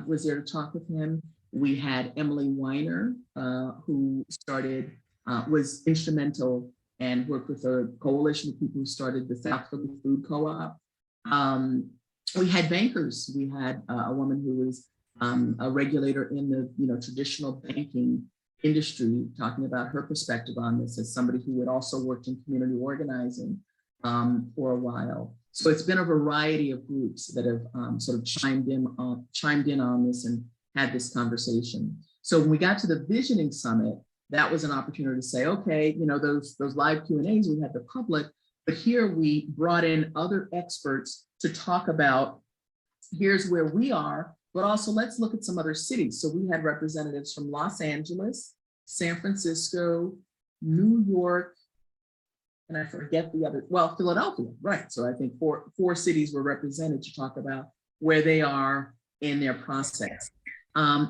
was there to talk with him. We had Emily Weiner, who started, was instrumental and worked with a coalition of people who started the South Philly Food Co-op. We had bankers. We had a woman who was a regulator in the traditional banking industry, talking about her perspective on this as somebody who had also worked in community organizing for a while. So it's been a variety of groups that have sort of chimed in on this and had this conversation. So when we got to the Visioning Summit, that was an opportunity to say, okay, those live Q&As, we had the public, but here we brought in other experts to talk about, here's where we are, but also let's look at some other cities. So we had representatives from Los Angeles, San Francisco, New York, and I forget the other, well, Philadelphia, right. So I think four cities were represented to talk about where they are in their process.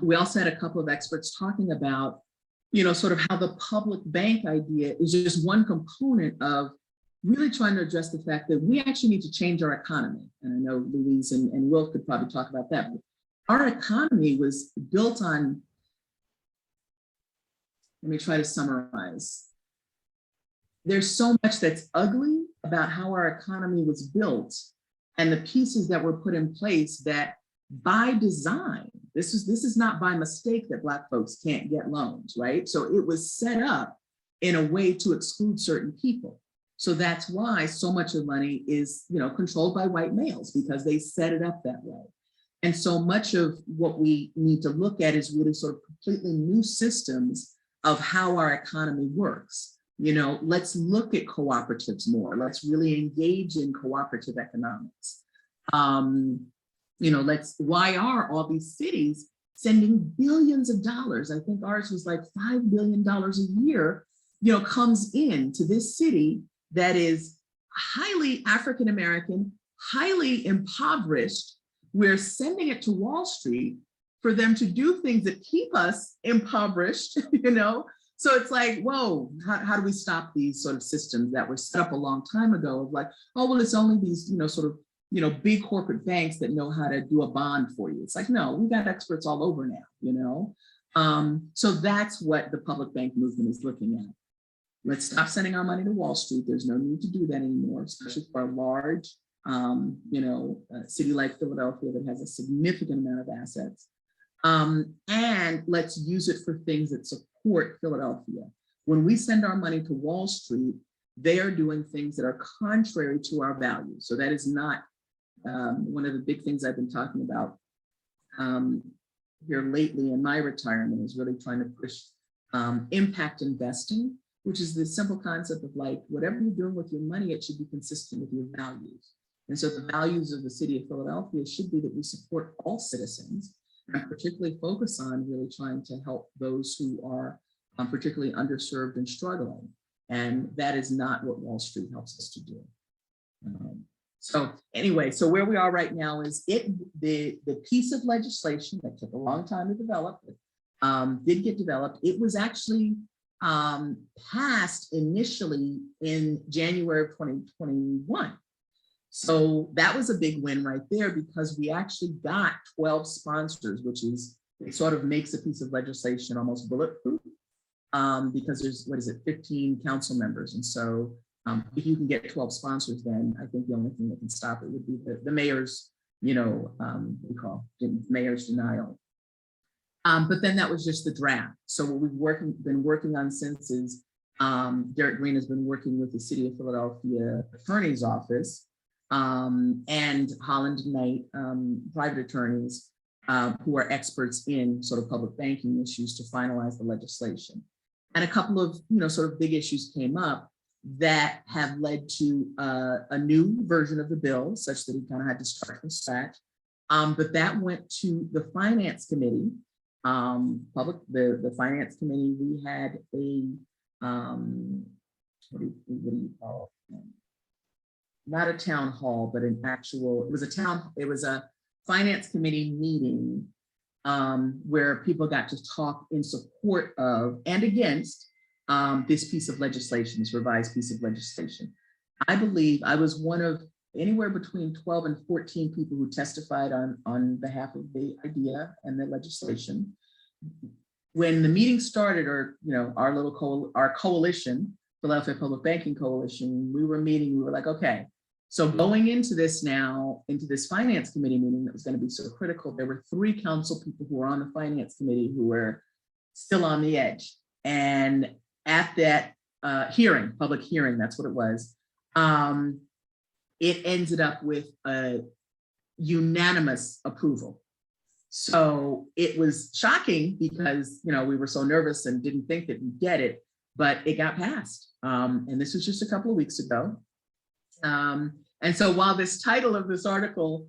We also had a couple of experts talking about, sort of how the public bank idea is just one component of really trying to address the fact that we actually need to change our economy. And I know Louise and Will could probably talk about that. But our economy was built on, let me try to summarize. There's so much that's ugly about how our economy was built and the pieces that were put in place that by design, this is not by mistake that Black folks can't get loans, right? So it was set up in a way to exclude certain people. So that's why so much of money is, controlled by white males, because they set it up that way. And so much of what we need to look at is really sort of completely new systems of how our economy works. Let's look at cooperatives more. Let's really engage in cooperative economics. Why are all these cities sending billions of dollars? I think ours was like $5 billion a year, comes into this city that is highly African-American, highly impoverished. We're sending it to Wall Street for them to do things that keep us impoverished, So it's like, whoa, how do we stop these sort of systems that were set up a long time ago of like, oh, well, it's only these, big corporate banks that know how to do a bond for you. It's like, no, we've got experts all over now, So that's what the public bank movement is looking at. Let's stop sending our money to Wall Street. There's no need to do that anymore, especially for a large, city like Philadelphia that has a significant amount of assets. And let's use it for things that support Philadelphia. When we send our money to Wall Street, they are doing things that are contrary to our values. So that is not one of the big things I've been talking about here lately in my retirement, is really trying to push impact investing, which is the simple concept of like, whatever you're doing with your money, it should be consistent with your values. And so the values of the city of Philadelphia should be that we support all citizens, and particularly focus on really trying to help those who are particularly underserved and struggling. And that is not what Wall Street helps us to do. So anyway, so where we are right now is the piece of legislation that took a long time to develop, did get developed. It was actually passed initially in January of 2021. So that was a big win right there, because we actually got 12 sponsors, which is, it sort of makes a piece of legislation almost bulletproof, because there's, 15 council members. And so if you can get 12 sponsors, then I think the only thing that can stop it would be the mayor's, mayor's denial. But then that was just the draft. So what we've been working on since is Derek Green has been working with the City of Philadelphia Attorney's Office and Holland and Knight private attorneys who are experts in sort of public banking issues to finalize the legislation. And a couple of sort of big issues came up that have led to a new version of the bill, such that we kind of had to start from scratch. But that went to the finance committee, the finance committee. We had a, what do you call it? Not a town hall, but an actual, it was a finance committee meeting where people got to talk in support of and against this piece of legislation, this revised piece of legislation. I believe I was one of anywhere between 12 and 14 people who testified on behalf of the idea and the legislation. When the meeting started, or our coalition, Philadelphia Public Banking Coalition, we were like, okay, so going into this now, into this finance committee meeting that was going to be so critical, there were 3 council people who were on the finance committee who were still on the edge. And at that public hearing, that's what it was, it ended up with a unanimous approval. So it was shocking because, we were so nervous and didn't think that we'd get it, but it got passed. And this was just a couple of weeks ago. And so while this title of this article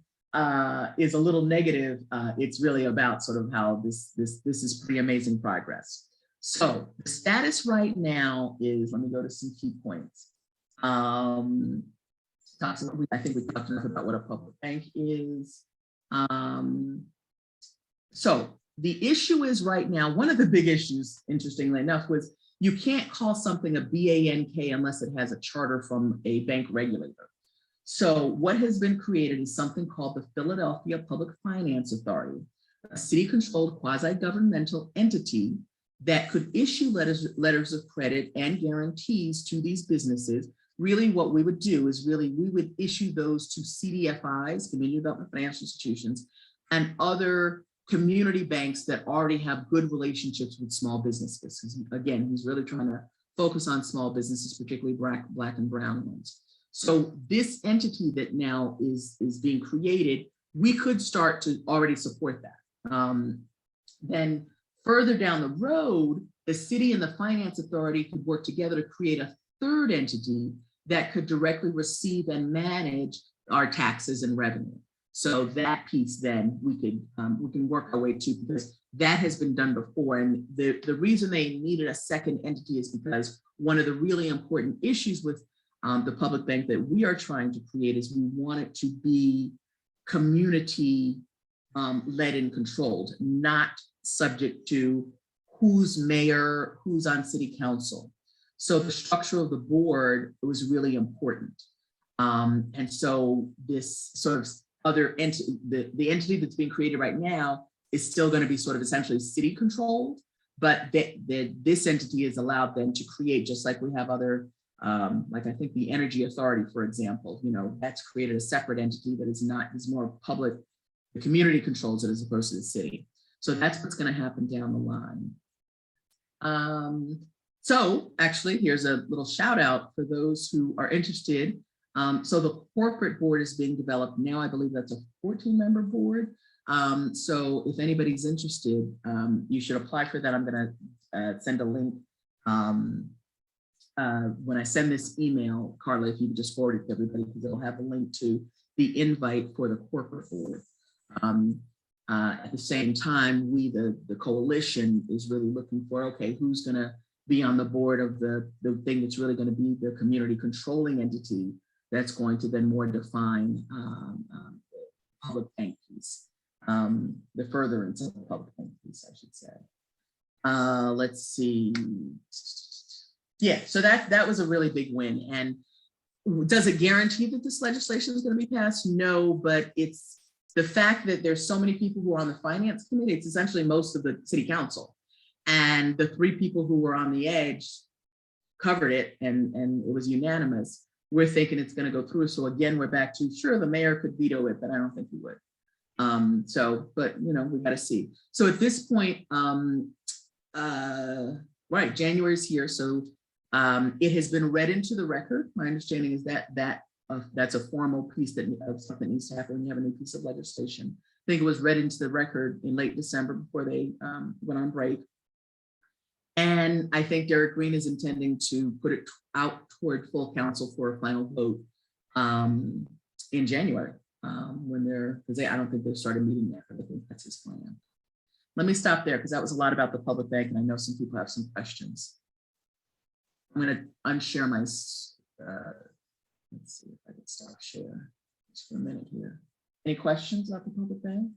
is a little negative, it's really about sort of how this is pretty amazing progress. So the status right now is, let me go to some key points. I think we talked enough about what a public bank is. So the issue is right now, one of the big issues, interestingly enough, was you can't call something a BANK unless it has a charter from a bank regulator. So what has been created is something called the Philadelphia Public Finance Authority, a city-controlled quasi-governmental entity that could issue letters of credit and guarantees to these businesses. Really what we would do is we would issue those to CDFIs, community development financial institutions, and other community banks that already have good relationships with small businesses. Again, he's really trying to focus on small businesses, particularly black and brown ones. So this entity that now is being created, we could start to already support that. Then further down the road, the city and the finance authority could work together to create a third entity that could directly receive and manage our taxes and revenue. So that piece then we can work our way to, because that has been done before. And the reason they needed a second entity is because one of the really important issues with the public bank that we are trying to create is we want it to be community led and controlled, not subject to who's mayor, who's on city council. So the structure of the board was really important. And so this sort of other entity, the entity that's being created right now is still going to be sort of essentially city controlled, but this entity is allowed then to create, just like we have other, like I think the Energy Authority, for example, that's created a separate entity that is more public, the community controls it as opposed to the city. So that's what's going to happen down the line. So actually, here's a little shout out for those who are interested. So the corporate board is being developed now. I believe that's a 14-member board. So if anybody's interested, you should apply for that. I'm going to send a link. When I send this email, Carla, if you could just forward it to everybody, because it'll have a link to the invite for the corporate board. At the same time, we, the coalition, is really looking for, okay, who's going to be on the board of the thing that's really going to be the community controlling entity that's going to then more define public bank piece, the furtherance of the public bank piece, I should say. Let's see. Yeah, so that was a really big win. And does it guarantee that this legislation is going to be passed? No, but it's the fact that there's so many people who are on the finance committee. It's essentially most of the city council. And the 3 people who were on the edge covered it, and it was unanimous. We're thinking it's going to go through. So again, we're back to, sure, the mayor could veto it, but I don't think he would. But we got to see. So at this point, right, January's here. So it has been read into the record. My understanding is that's a formal piece of something that needs to happen when you have a new piece of legislation. I think it was read into the record in late December before they went on break. And I think Derek Green is intending to put it out toward full council for a final vote in January. when they're, because I don't think they've started meeting yet, but I think that's his plan. Let me stop there because that was a lot about the public bank, and I know some people have some questions. I'm going to unshare my, let's see if I can stop share just for a minute here. Any questions about the public bank?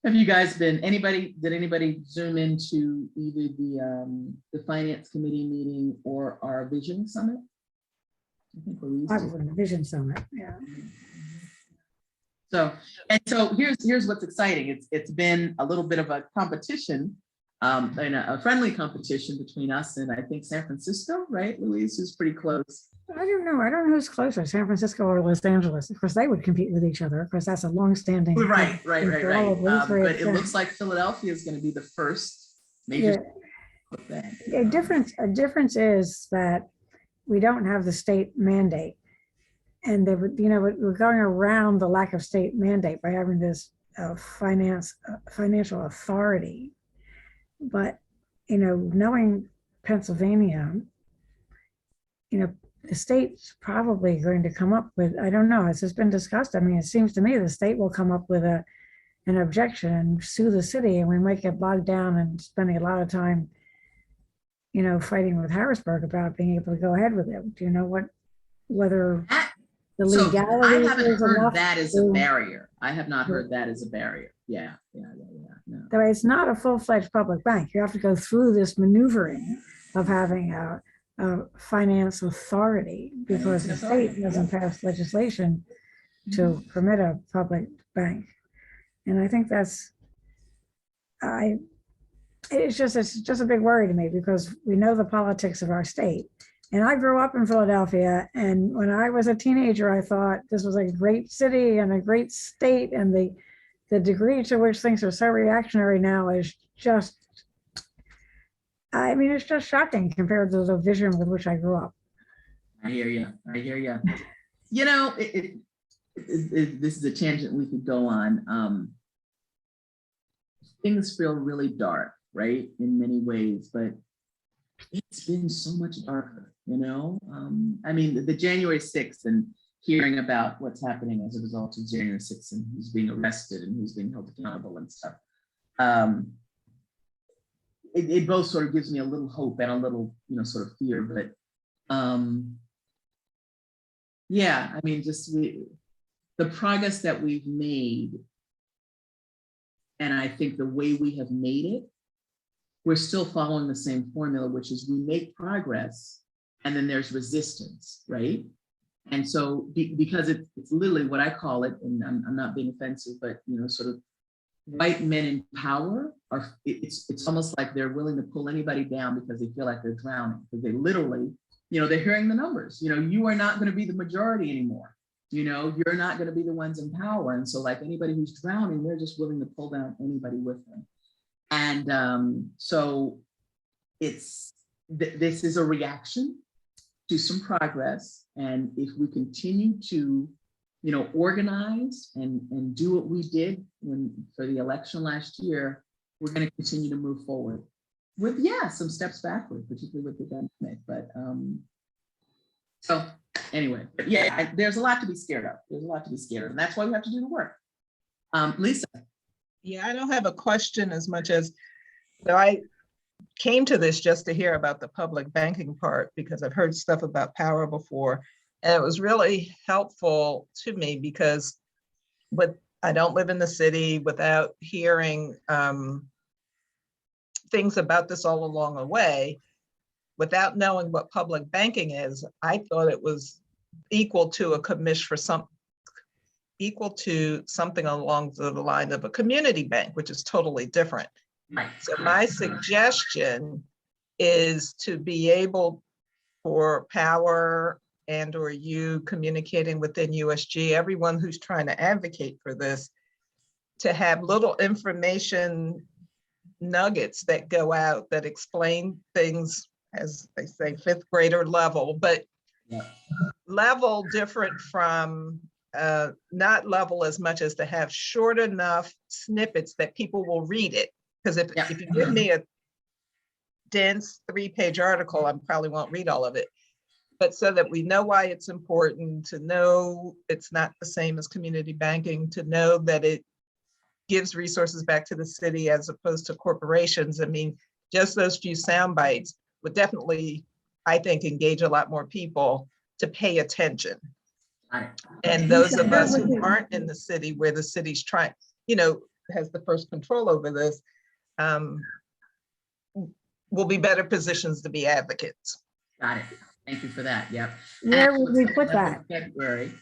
Have you guys been, did anybody zoom into either the finance committee meeting or our vision summit? I think Louise I did. was in the Vision Summit, yeah. So here's what's exciting. It's been a little bit of a competition, and a friendly competition between us and I think San Francisco, right, Louise, who's pretty close. I don't know who's closer, San Francisco or Los Angeles. Of course, they would compete with each other because that's a long-standing. Right. Probably But it three. looks like Philadelphia is going to be the first major. Yeah. A difference is that we don't have the state mandate. And they would, we're going around the lack of state mandate by having this financial authority. But, knowing Pennsylvania, the state's probably going to come up with, I don't know, it's just been discussed. I mean, it seems to me the state will come up with an objection and sue the city, and we might get bogged down and spending a lot of time, fighting with Harrisburg about being able to go ahead with it. Do you know whether the legality? I haven't heard enough that as a barrier. I have not heard that as a barrier. Yeah. No. So it's not a full-fledged public bank. You have to go through this maneuvering of having a finance authority because the state doesn't pass legislation to permit a public bank. And I think it's just a big worry to me because we know the politics of our state. And I grew up in Philadelphia, and when I was a teenager, I thought this was a great city and a great state, and the degree to which things are so reactionary now is just, it's just shocking compared to the vision with which I grew up. I hear you. This is a tangent we could go on. Things feel really dark, right, in many ways, but it's been so much darker, the January 6th and hearing about what's happening as a result of January 6th and who's being arrested and who's being held accountable and stuff. It both sort of gives me a little hope and a little, sort of fear, but the progress that we've made, and I think the way we have made it, we're still following the same formula, which is we make progress and then there's resistance, right? And so because it's literally what I call it, and I'm not being offensive, but sort of white men in power it's almost like they're willing to pull anybody down because they feel like they're drowning, because they literally, they're hearing the numbers, you are not going to be the majority anymore. You're not going to be the ones in power. And so like anybody who's drowning, they're just willing to pull down anybody with them. And so this is a reaction to some progress. And if we continue to, organize and do what we did for the election last year, we're going to continue to move forward with, some steps backward, particularly with the pandemic. But so anyway, but there's a lot to be scared of. And that's why we have to do the work. Lisa. Yeah, I don't have a question as much as, so I came to this just to hear about the public banking part because I've heard stuff about power before. And it was really helpful to me because I don't live in the city without hearing things about this all along the way. Without knowing what public banking is, I thought it was equal to a commish for equal to something along the line of a community bank, which is totally different. Right. So my suggestion is to be able for Power and or you communicating within USG, everyone who's trying to advocate for this, to have little information nuggets that go out that explain things, as they say, fifth grader level, but level different from not level as much as to have short enough snippets that people will read it. Because if you give me a dense 3-page article, I probably won't read all of it. but so that we know why it's important, to know it's not the same as community banking, to know that it gives resources back to the city as opposed to corporations. I mean, just those few sound bites would definitely, I think, engage a lot more people to pay attention. And those of us who aren't in the city, where the city's trying, has the first control over this, will be better positions to be advocates. Got it. Thank you for that. Yep. Where And would we put that? February.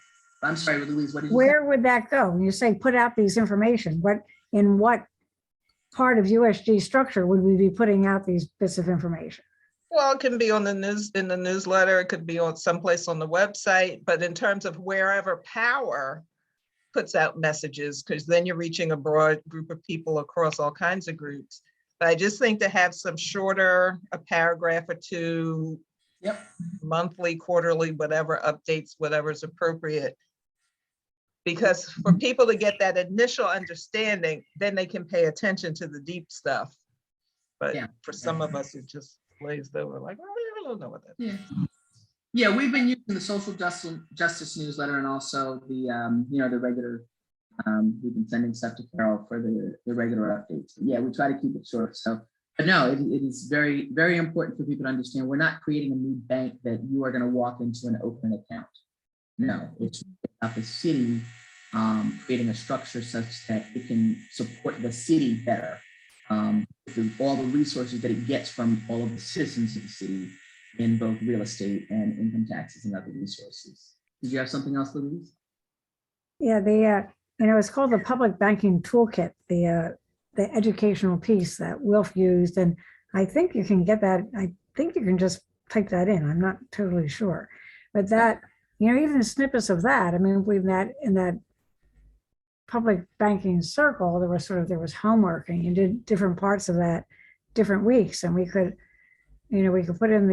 I'm sorry, Louise, what did you say? Where would that go? When you say put out these information, in what part of USG structure would we be putting out these bits of information? Well, it can be on the news, in the newsletter, it could be on someplace on the website, but in terms of wherever Power puts out messages, because then you're reaching a broad group of people across all kinds of groups. But I just think to have some shorter, a paragraph or two, Yep. monthly, quarterly, whatever updates, whatever's appropriate. Because for people to get that initial understanding, then they can pay attention to the deep stuff. But Yeah. for some of us, it just glazed over, like, oh, I don't know what that is. Yeah, we've been using the social justice newsletter and also the the regular. We've been sending stuff to Carol for the regular updates. Yeah, we try to keep it short. So, but no, it is very, very important for people to understand. We're not creating a new bank that you are going to walk into and open an account. No, it's about the city creating a structure such that it can support the city better. With all the resources that it gets from all of the citizens of the city in both real estate and income taxes and other resources. Did you have something else, Louise? Yeah, it's called the Public Banking Toolkit, the educational piece that Wilf used, and I think you can get that. I think you can just type that in. I'm not totally sure, but that, even snippets of that. I mean, we've met in that public banking circle. There was homework, and you did different parts of that, different weeks, and we could put in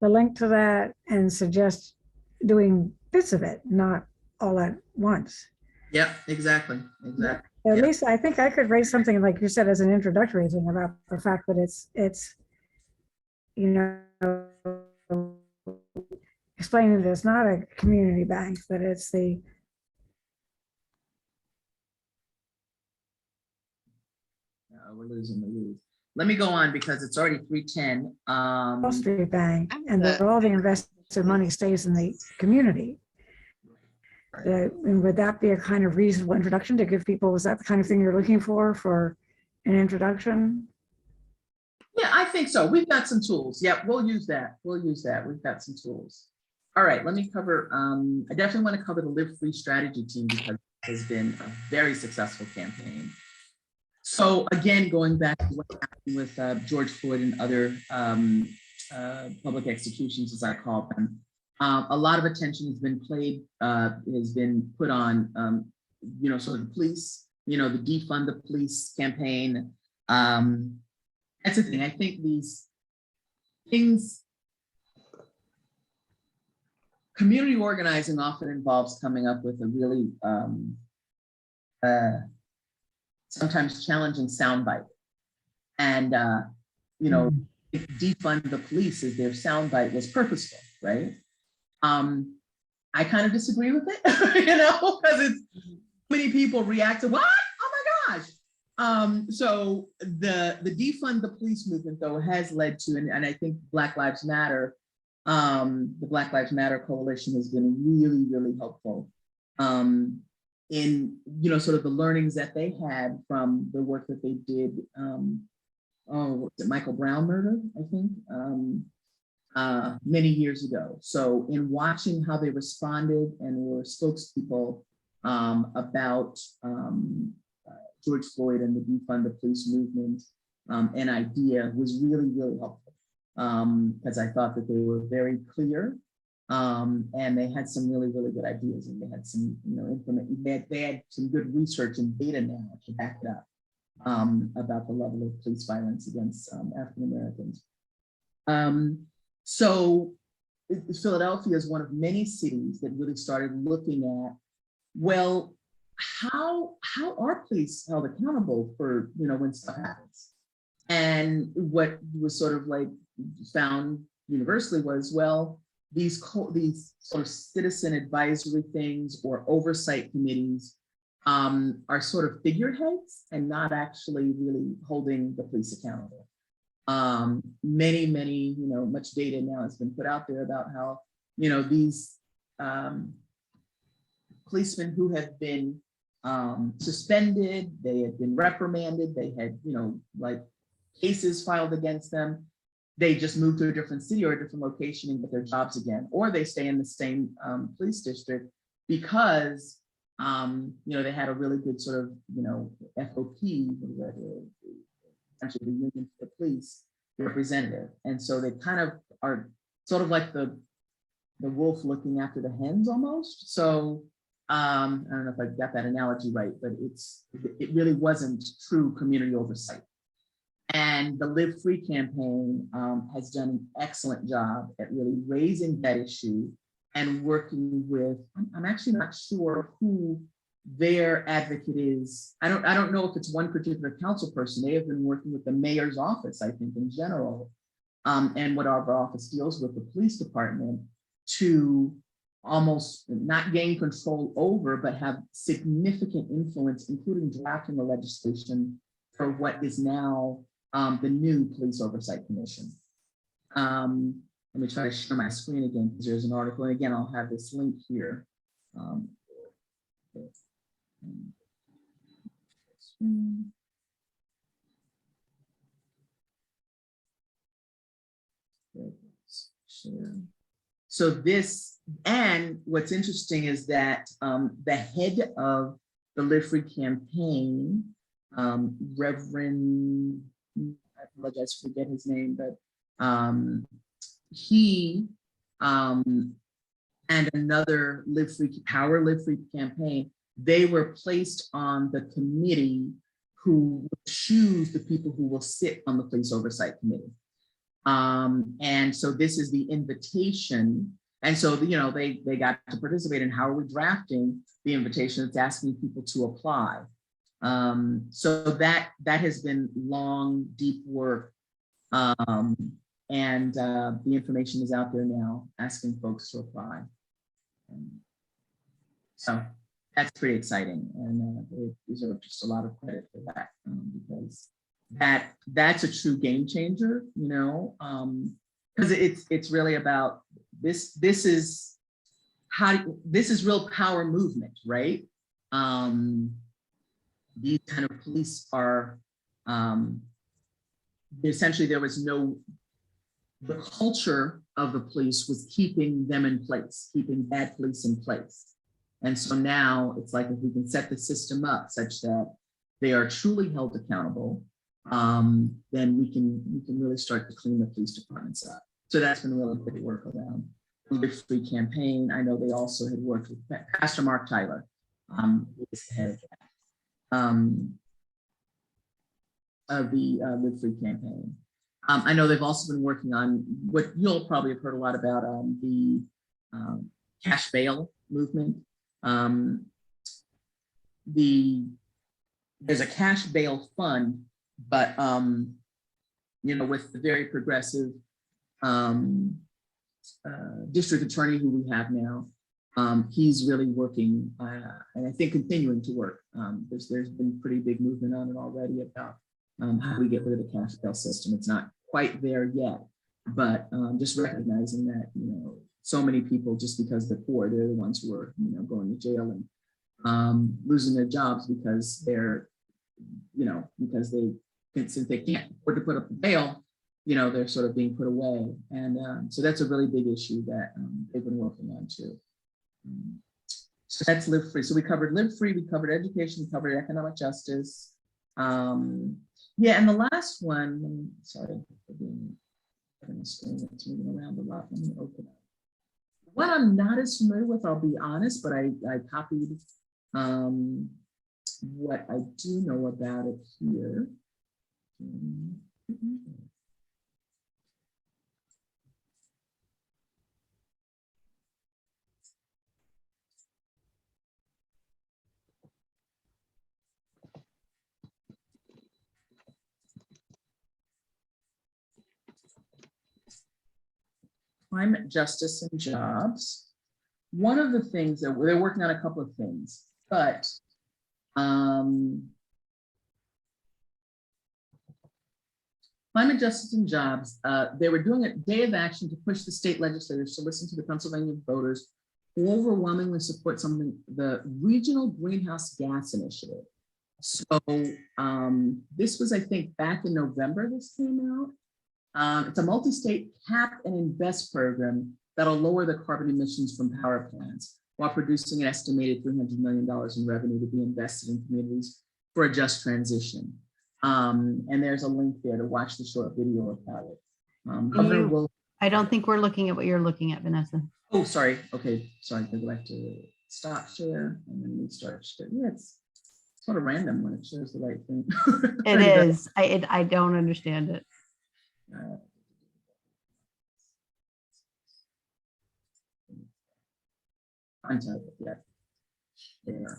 the link to that and suggest doing bits of it, not all at once. Yep, exactly. At least I think I could raise something, like you said, as an introductory thing about the fact that it's explaining that it's not a community bank, that it's the we're losing Louise. Let me go on because it's already 3:10. Wall Street Bank, and that all the investor money stays in the community. And would that be a kind of reasonable introduction to give people? Was that the kind of thing you're looking for an introduction? Yeah, I think so. We've got some tools. Yeah, we'll use that. We've got some tools. All right, let me cover. I definitely want to cover the Live Free strategy team because it has been a very successful campaign. So again, going back to what happened with George Floyd and other public executions, as I call them, a lot of attention has been put on, sort of the police, the defund the police campaign. That's the thing. I think these things, community organizing often involves coming up with a really sometimes challenging soundbite. And, defund the police as their soundbite was purposeful, right? I kind of disagree with it, because it's many people react to what? Oh my gosh. So the defund the police movement though has led to, and I think Black Lives Matter, the Black Lives Matter coalition has been really, really helpful in, sort of the learnings that they had from the work that they did. Was it Michael Brown murder, I think, many years ago. So in watching how they responded and were spokespeople about George Floyd and the defund the police movement, an idea was really, really helpful because I thought that they were very clear and they had some really, really good ideas, and they had some, they had some good research and data now to back it up about the level of police violence against African Americans. So Philadelphia is one of many cities that really started looking at, well, how are police held accountable for, when stuff happens? And what was sort of like found universally was, well, these sort of citizen advisory things or oversight committees are sort of figureheads and not actually really holding the police accountable. Many, much data now has been put out there about how, these policemen who have been suspended, they had been reprimanded, they had, like cases filed against them. They just move to a different city or a different location and get their jobs again, or they stay in the same police district because, they had a really good sort of, FOP, essentially the union for the police representative. And so they kind of are sort of like the wolf looking after the hens almost. So I don't know if I got that analogy right, but it really wasn't true community oversight. And the Live Free campaign has done an excellent job at really raising that issue and working with, I'm actually not sure who their advocate is. I don't know if it's one particular council person. They have been working with the mayor's office, I think, in general, and what our office deals with the police department to almost not gain control over, but have significant influence, including drafting the legislation for what is now the new Police Oversight Commission. Let me try to share my screen again because there's an article. And again, I'll have this link here. So this, and what's interesting is that the head of the Live Free campaign, Reverend, I apologize, forget his name, but he and another Live Free campaign, they were placed on the committee who will choose the people who will sit on the Police Oversight Committee. And so this is the invitation. And so, they got to participate in how are we drafting the invitation that's asking people to apply. So that has been long, deep work. And the information is out there now asking folks to apply. So that's pretty exciting. And they deserve just a lot of credit for that because that's a true game changer, because it's really about this is real power movement, right? These kind of police are essentially the culture of the police was keeping them in place, keeping bad police in place. And so now it's like if we can set the system up such that they are truly held accountable, then we can really start to clean the police departments up. So that's been really good work around the Live Free campaign. I know they also had worked with Pastor Mark Tyler, who is the head of the Live Free campaign. I know they've also been working on what you'll probably have heard a lot about, the cash bail movement. There's a cash bail fund, but with the very progressive district attorney who we have now, he's really working, and I think continuing to work. There's been pretty big movement on it already about how we get rid of the cash bail system. It's not quite there yet, but just recognizing that so many people, just because they're poor, they're the ones who are going to jail and losing their jobs because they're because since they can't afford to put up the bail, they're sort of being put away. And so that's a really big issue that they've been working on too. So that's Live Free. So we covered Live Free, we covered education, we covered economic justice. Yeah, and the last one, sorry for being having a screen that's moving around a lot. Let me open it. One I'm not as familiar with, I'll be honest, but I copied what I do know about it here. climate justice and jobs. One of the things that they're working on a couple of things, but climate justice and jobs, they were doing a day of action to push the state legislators to listen to the Pennsylvania voters who overwhelmingly support something, the Regional Greenhouse Gas Initiative. So this was, I think, back in November this came out. It's a multi-state cap and invest program that'll lower the carbon emissions from power plants while producing an estimated $300 million in revenue to be invested in communities for a just transition. And there's a link there to watch the short video about it. Governor Wolf. I don't think we're looking at what you're looking at, Vanessa. Oh, sorry. Okay, sorry. Go back to stop share and then restart share. Yeah, it's sort of random when it shows the right thing. It is. I don't understand it. Untitled, yeah. There.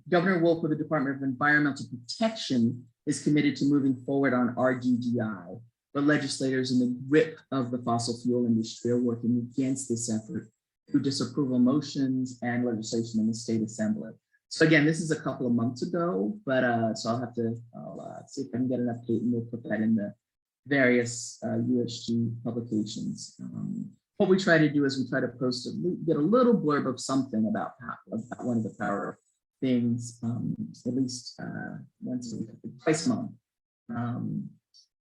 Governor Wolf of the Department of Environmental Protection is committed to moving forward on RGGI, but legislators in the grip of the fossil fuel industry are working against this effort through disapproval motions and legislation in the state assembly. So again, this is a couple of months ago, but so I'll have to see if I can get an update and we'll put that in the various USG publications. What we try to do is we try to post, get a little blurb of something about one of the power things, at least once a week, twice a month.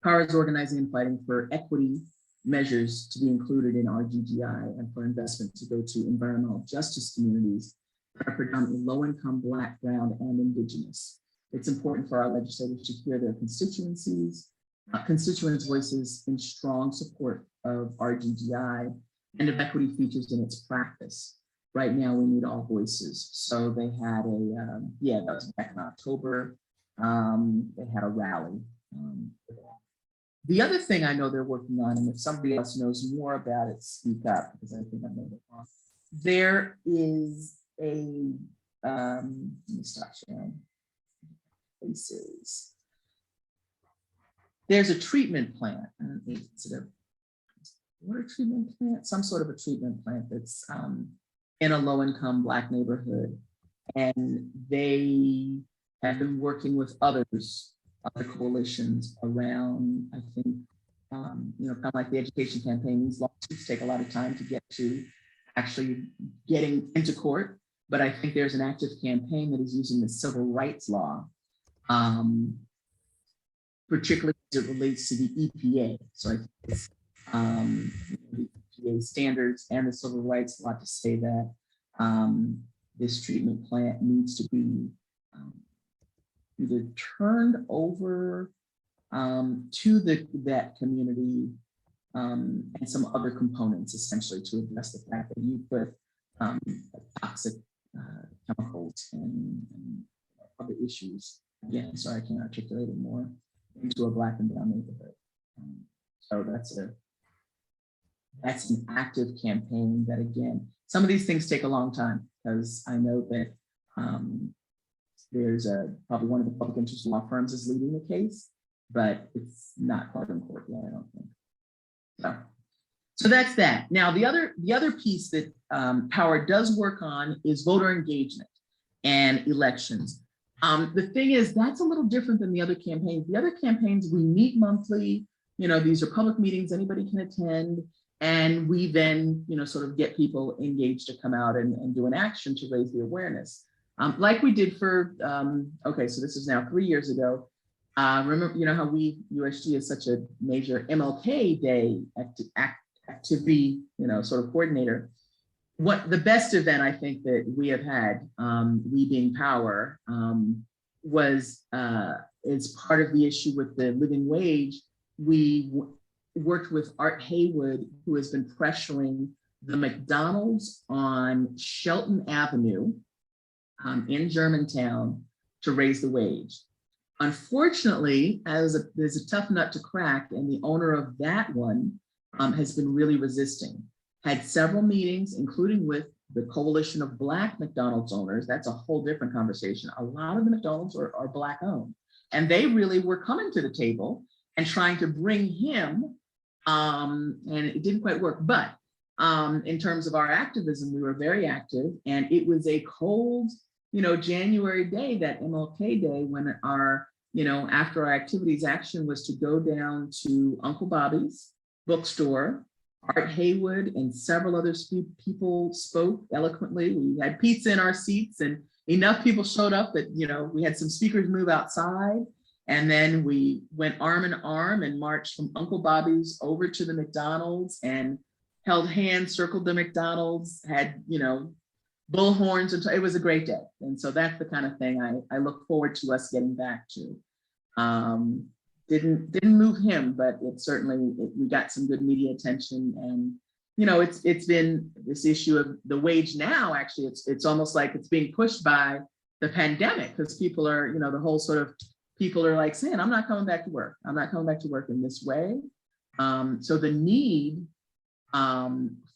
Power is organizing and fighting for equity measures to be included in RGGI and for investment to go to environmental justice communities that are predominantly low-income, Black, Brown, and Indigenous. It's important for our legislators to hear their constituents' voices in strong support of RGGI and of equity features in its practice. Right now, we need all voices. So they had a, yeah, that was back in October. They had a rally. The other thing I know they're working on, and if somebody else knows more about it, speak up, because I think I know it wrong. There is a, let me stop sharing places. There's a treatment plant. Is it a water treatment plant? Some sort of a treatment plant that's in a low-income Black neighborhood. And they have been working with other coalitions around, I think, you know, kind of like the education campaign. These lawsuits take a lot of time to get to actually getting into court. But I think there's an active campaign that is using the civil rights law, particularly as it relates to the EPA. So I think it's, the EPA standards and the civil rights law to say that this treatment plant needs to be either turned over to that community and some other components, essentially, to address the fact that you put toxic chemicals and other issues. Again, sorry, I can't articulate it more, into a Black and brown neighborhood. So that's an active campaign that, again, some of these things take a long time, because I know that there's probably one of the public interest law firms is leading the case, but it's not part in court yet, I don't think. So that's that. Now, the other piece that Power does work on is voter engagement and elections. The thing is, that's a little different than the other campaigns. The other campaigns, we meet monthly, you know, these are public meetings, anybody can attend, and we then, you know, sort of get people engaged to come out and do an action to raise the awareness. Like we did for, okay, so this is now 3 years ago. Remember, you know, how USG is such a major MLK Day activity, you know, sort of coordinator. What the best event I think that we have had, we being Power, was as part of the issue with the living wage. We worked with Art Haywood, who has been pressuring the McDonald's on Shelton Avenue in Germantown to raise the wage. Unfortunately, there's a tough nut to crack, and the owner of that one has been really resisting. Had several meetings, including with the Coalition of Black McDonald's owners. That's a whole different conversation. A lot of the McDonald's are Black owned, and they really were coming to the table and trying to bring him and it didn't quite work. But in terms of our activism, we were very active, and it was a cold, January day, that MLK Day, when our, after our activities action was to go down to Uncle Bobby's bookstore. Art Haywood and several other people spoke eloquently. We had pizza in our seats, and enough people showed up that, we had some speakers move outside. And then we went arm in arm and marched from Uncle Bobby's over to the McDonald's and held hands, circled the McDonald's, had, bullhorns. And it was a great day. And so that's the kind of thing I look forward to us getting back to. Didn't move him, but it certainly, we got some good media attention. And, it's been this issue of the wage now, actually, it's almost like it's being pushed by the pandemic, because people are, the whole sort of, people are like saying, I'm not coming back to work. I'm not coming back to work in this way. So the need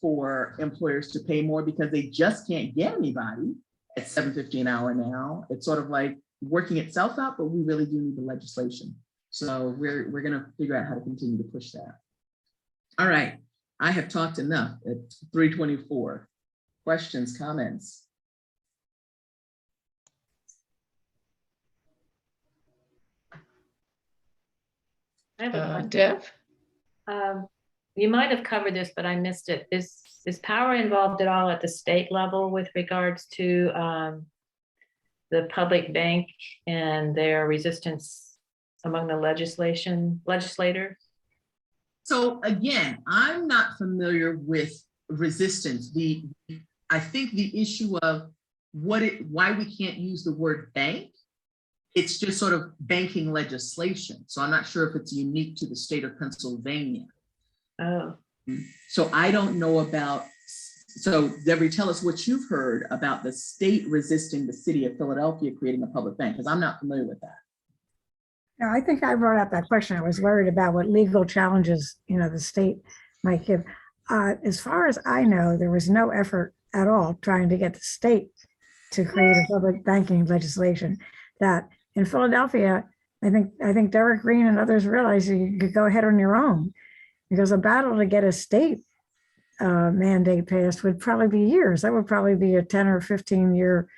for employers to pay more because they just can't get anybody at $7.50 an hour now. It's sort of like working itself out, but we really do need the legislation. So we're going to figure out how to continue to push that. All right, I have talked enough at 3:24. Questions, comments? I have a question. Deb? You might have covered this, but I missed it. Is power involved at all at the state level with regards to the public bank and their resistance among the legislators? So again, I'm not familiar with resistance. I think the issue of why we can't use the word bank, it's just sort of banking legislation. So I'm not sure if it's unique to the state of Pennsylvania. Oh. So I don't know about, so Deborah, tell us what you've heard about the state resisting the city of Philadelphia creating a public bank, because I'm not familiar with that. No, I think I brought up that question. I was worried about what legal challenges, the state might give. As far as I know, there was no effort at all trying to get the state to create a public banking legislation. That in Philadelphia, I think Derek Green and others realized you could go ahead on your own, because a battle to get a state mandate passed would probably be years. That would probably be a 10 or 15 year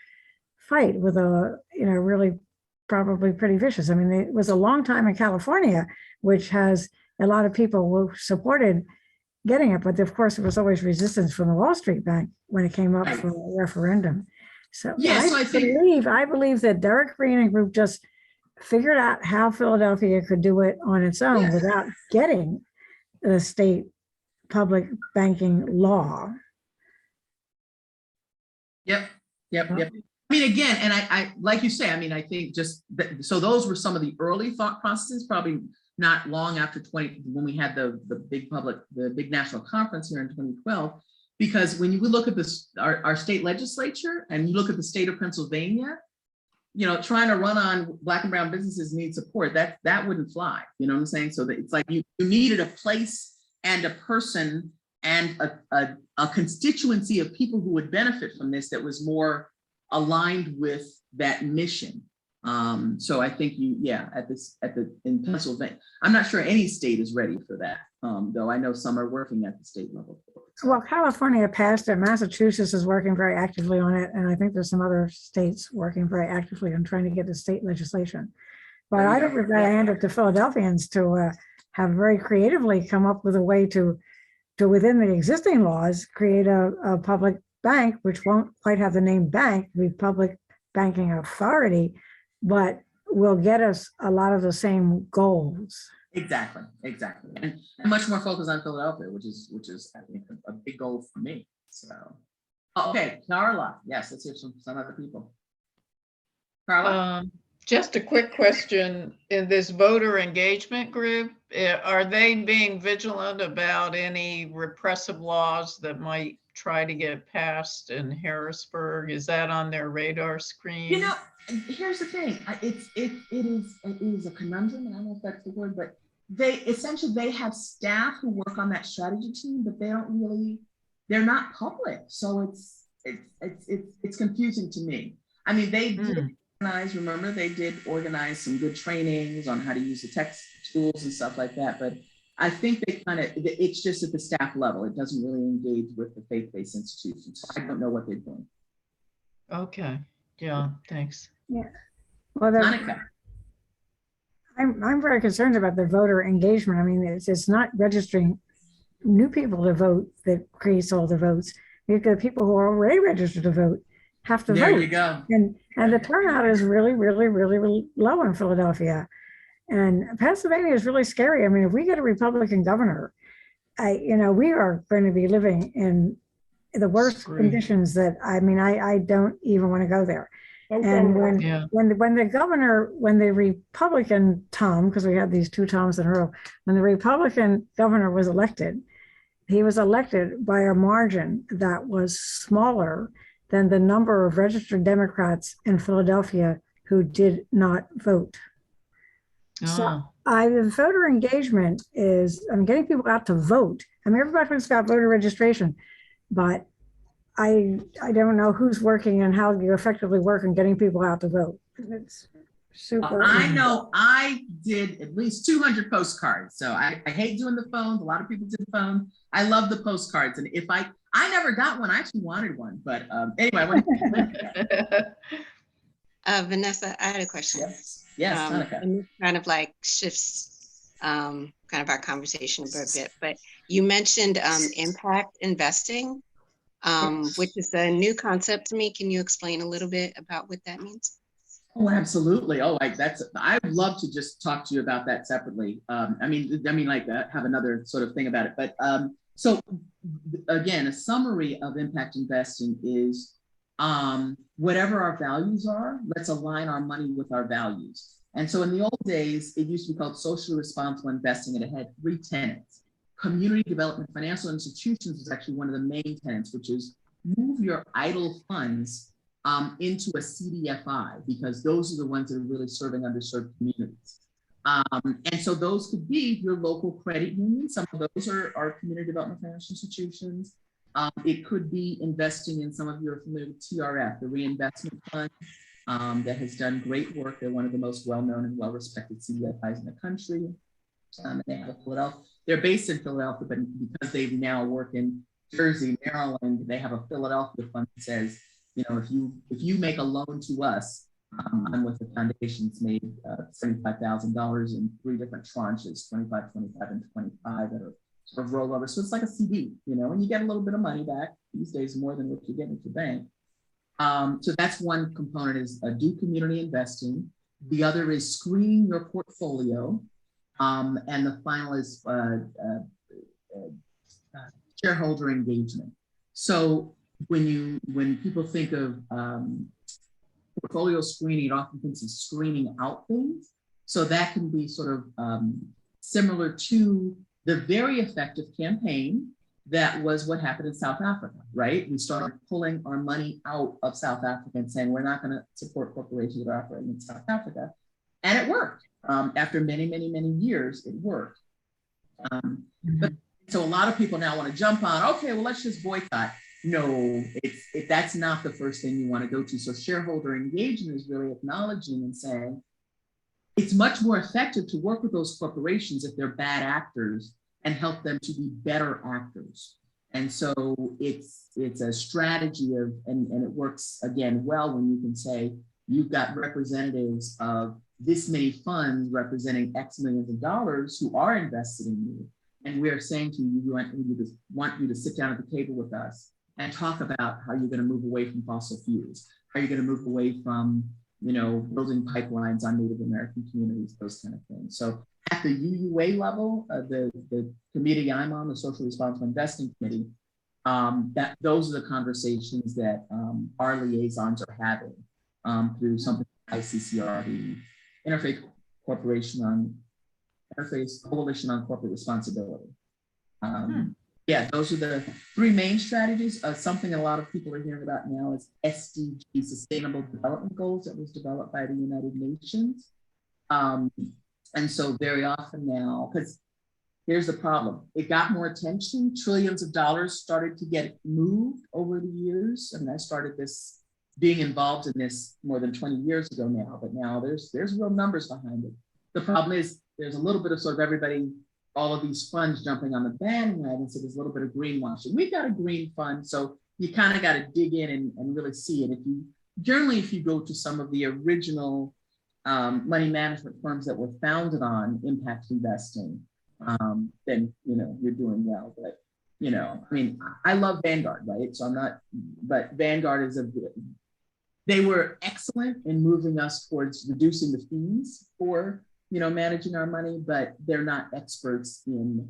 fight with a, really probably pretty vicious. I mean, it was a long time in California, which has a lot of people who supported getting it, but of course there was always resistance from the Wall Street Bank when it came up for a referendum. So yes, I believe that Derek Green and group just figured out how Philadelphia could do it on its own without getting the state public banking law. Yep. I mean, again, and I like you say, I mean, I think just so those were some of the early thought processes, probably not long after when we had the big national conference here in 2012, because when you look at this, our state legislature, and you look at the state of Pennsylvania, trying to run on Black and brown businesses need support, that wouldn't fly. You know what I'm saying? So that it's like you needed a place and a person and a constituency of people who would benefit from this that was more aligned with that mission. So I think in Pennsylvania, I'm not sure any state is ready for that, though I know some are working at the state level. Well, California passed it. Massachusetts is working very actively on it. And I think there's some other states working very actively on trying to get the state legislation. But I don't regret a hand up to Philadelphians to have very creatively come up with a way to within the existing laws, create a public bank, which won't quite have the name bank, be public banking authority, but will get us a lot of the same goals. Exactly. And much more focus on Philadelphia, which is I think a big goal for me. So, okay, Carla. Yes, let's hear some other people. Carla. Just a quick question. In this voter engagement group, are they being vigilant about any repressive laws that might try to get passed in Harrisburg? Is that on their radar screen? Here's the thing. It is a conundrum, and I don't know if that's the word, but they have staff who work on that strategy team, but they're not public. So it's confusing to me. I mean, they did organize some good trainings on how to use the text tools and stuff like that, but I think they kind of, it's just at the staff level. It doesn't really engage with the faith-based institutions. So I don't know what they're doing. Okay, yeah, thanks. Yeah. Well, Monica. I'm very concerned about the voter engagement. I mean, it's not registering new people to vote that creates all the votes. Because people who are already registered to vote have to vote. There you go. And the turnout is really, really, really, really low in Philadelphia. And Pennsylvania is really scary. I mean, if we get a Republican governor, we are going to be living in the worst conditions that, I don't even want to go there. And when the Republican Tom, because we had these two Toms in a row, when the Republican governor was elected, he was elected by a margin that was smaller than the number of registered Democrats in Philadelphia who did not vote. So the voter engagement is, getting people out to vote. Everybody's got voter registration, but I don't know who's working and how you effectively work in getting people out to vote. It's super. I know I did at least 200 postcards. So I hate doing the phones. A lot of people did the phone. I love the postcards. And if I never got one, I actually wanted one. But anyway. Vanessa, I had a question. Yes, Monica. And this kind of like shifts kind of our conversation a bit, but you mentioned impact investing, which is a new concept to me. Can you explain a little bit about what that means? Oh, absolutely. Oh, I'd love to just talk to you about that separately. Have another sort of thing about it. But so again, a summary of impact investing is whatever our values are, let's align our money with our values. And so in the old days, it used to be called socially responsible investing, and it had 3 tenets. Community development financial institutions is actually one of the main tenets, which is move your idle funds into a CDFI, because those are the ones that are really serving underserved communities. And so those could be your local credit union. Some of those are community development financial institutions. It could be investing in some of you are familiar with TRF, the reinvestment fund that has done great work. They're one of the most well-known and well-respected CDFIs in the country. And they have Philadelphia. They're based in Philadelphia, but because they now work in Jersey, Maryland, they have a Philadelphia fund that says, if you make a loan to us, I'm with the foundation's made $75,000 in 3 different tranches, 25, 25, and 25 that are sort of rollover. So it's like a CD, and you get a little bit of money back these days, more than what you get at your bank. So that's one component, is do community investing. The other is screening your portfolio. And the final is shareholder engagement. So when people think of portfolio screening, it often thinks of screening out things. So that can be sort of similar to the very effective campaign that was what happened in South Africa, right? We started pulling our money out of South Africa and saying, we're not going to support corporations that are operating in South Africa. And it worked. After many, many, many years, it worked. But so a lot of people now want to jump on, okay, well, let's just boycott. No, that's not the first thing you want to go to. So shareholder engagement is really acknowledging and saying, it's much more effective to work with those corporations if they're bad actors and help them to be better actors. And so it's a strategy of, and it works again well when you can say, you've got representatives of this many funds representing X millions of dollars who are invested in you. And we're saying to you, we want you to sit down at the table with us and talk about how you're going to move away from fossil fuels. How you're going to move away from, building pipelines on Native American communities, those kind of things. So at the UUA level, the committee I'm on, the Social Responsible Investing Committee, those are the conversations that our liaisons are having through something like ICCR, the Interfaith Coalition on Corporate Responsibility. Yeah, those are the 3 main strategies. Something a lot of people are hearing about now is SDG, Sustainable Development Goals, that was developed by the United Nations. And so very often now, because here's the problem, it got more attention, trillions of dollars started to get moved over the years. I mean, I started being involved in this more than 20 years ago now, but now there's real numbers behind it. The problem is there's a little bit of sort of everybody all of these funds jumping on the bandwagon, so there's a little bit of greenwashing. We've got a green fund, so you kind of got to dig in and really see it. If you go to some of the original money management firms that were founded on impact investing, then you're doing well. But I mean, I love Vanguard, right? So but Vanguard they were excellent in moving us towards reducing the fees for managing our money, but they're not experts in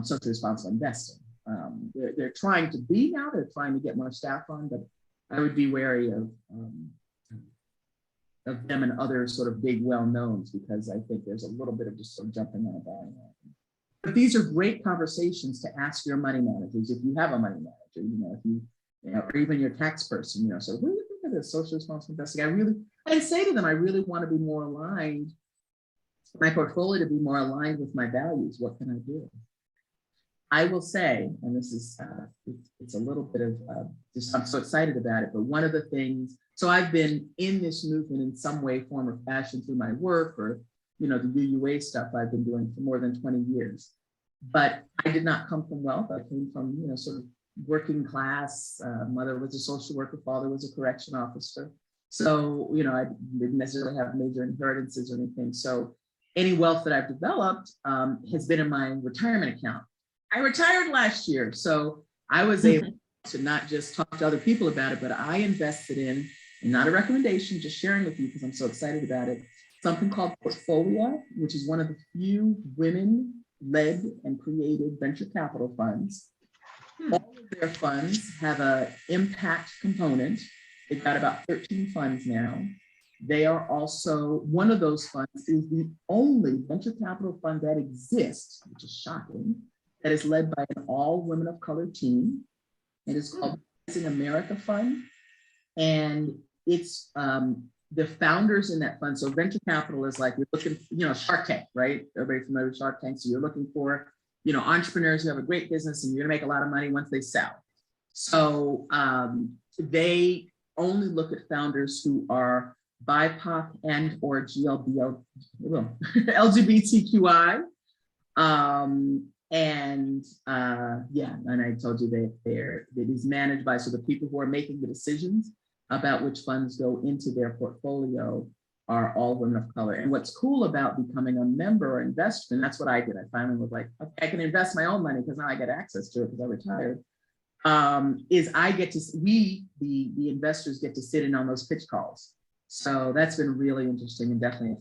socially responsible investing. They're trying to be now. They're trying to get more staff on, but I would be wary of them and other sort of big well-knowns, because I think there's a little bit of just sort of jumping on a bandwagon. But these are great conversations to ask your money managers, if you have a money manager, if you, or even your tax person, so what do you think of this social responsible investing? I say to them, I really want to be more aligned, my portfolio to be more aligned with my values. What can I do? I will say, and this is, it's a little bit of, just, I'm so excited about it, but one of the things, so I've been in this movement in some way, form, or fashion through my work, or, the UUA stuff I've been doing for more than 20 years. But I did not come from wealth. I came from, sort of working class. Mother was a social worker, father was a correction officer. So, I didn't necessarily have major inheritances or anything. So any wealth that I've developed has been in my retirement account. I retired last year, so I was able to not just talk to other people about it, but I invested in, and not a recommendation, just sharing with you because I'm so excited about it, something called Portfolio, which is one of the few women-led and created venture capital funds. All of their funds have an impact component. They've got about 13 funds now. They are also, one of those funds is the only venture capital fund that exists, which is shocking, that is led by an all women of color team. It is called Rising America Fund. And it's the founders in that fund. So venture capital is like, you're looking, Shark Tank, right? Everybody familiar with Shark Tank? So you're looking for, entrepreneurs who have a great business and you're gonna make a lot of money once they sell. So they only look at founders who are BIPOC and or LGBTQI. And I told you that it is managed by, so the people who are making the decisions about which funds go into their portfolio are all women of color. And what's cool about becoming a member or investor, and that's what I did. I finally was like, okay, I can invest my own money because now I get access to it because I retired. Is I get to, the investors get to sit in on those pitch calls. So that's been really interesting and definitely a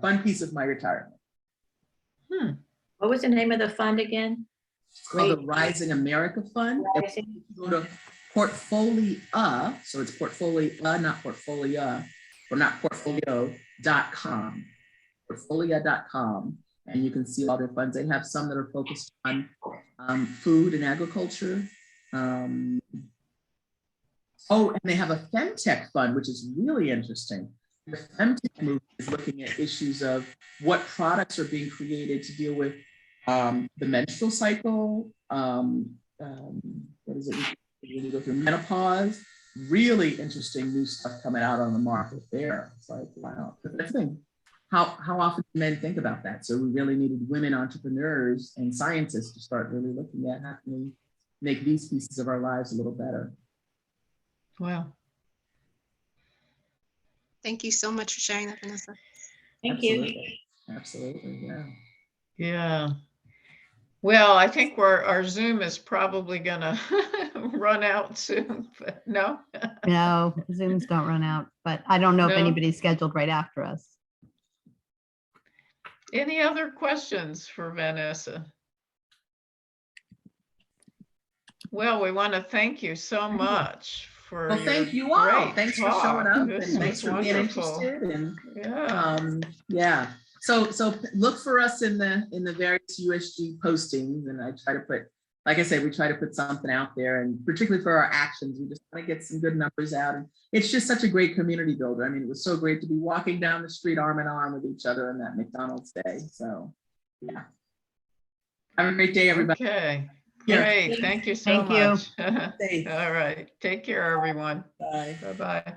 fun piece of my retirement. What was the name of the fund again? It's called the Rising America Fund. Rising. Go to Portfolio, so it's Portfolio, not Portfolio, or not portfolio.com, portfolio.com, and you can see all their funds. They have some that are focused on food and agriculture. And they have a femtech fund, which is really interesting. The femtech movement is looking at issues of what products are being created to deal with the menstrual cycle, what is it? When you go through menopause, really interesting new stuff coming out on the market there. It's like, wow. That's the thing. How often do men think about that? So we really needed women entrepreneurs and scientists to start really looking at how can we make these pieces of our lives a little better. Wow. Thank you so much for sharing that, Vanessa. Thank you. Absolutely, yeah. Yeah. Well, I think our Zoom is probably gonna run out soon, but no. No, Zooms don't run out, but I don't know if No. anybody's scheduled right after us. Any other questions for Vanessa? Well, we want to thank you so much for Well, thank your you all. great Thanks for talk. showing up This and thanks was for being wonderful. interested. And Yeah. So look for us in the various USG postings, and I try to put, like I said, we try to put something out there, and particularly for our actions, we just want to get some good numbers out. And it's just such a great community builder. I mean, it was so great to be walking down the street arm in arm with each other on that McDonald's day. So yeah. Have a great day, everybody. Okay. Yeah. Great. Thank you so Thank you. much. Safe. All right. Take care, everyone. Bye. Bye-bye.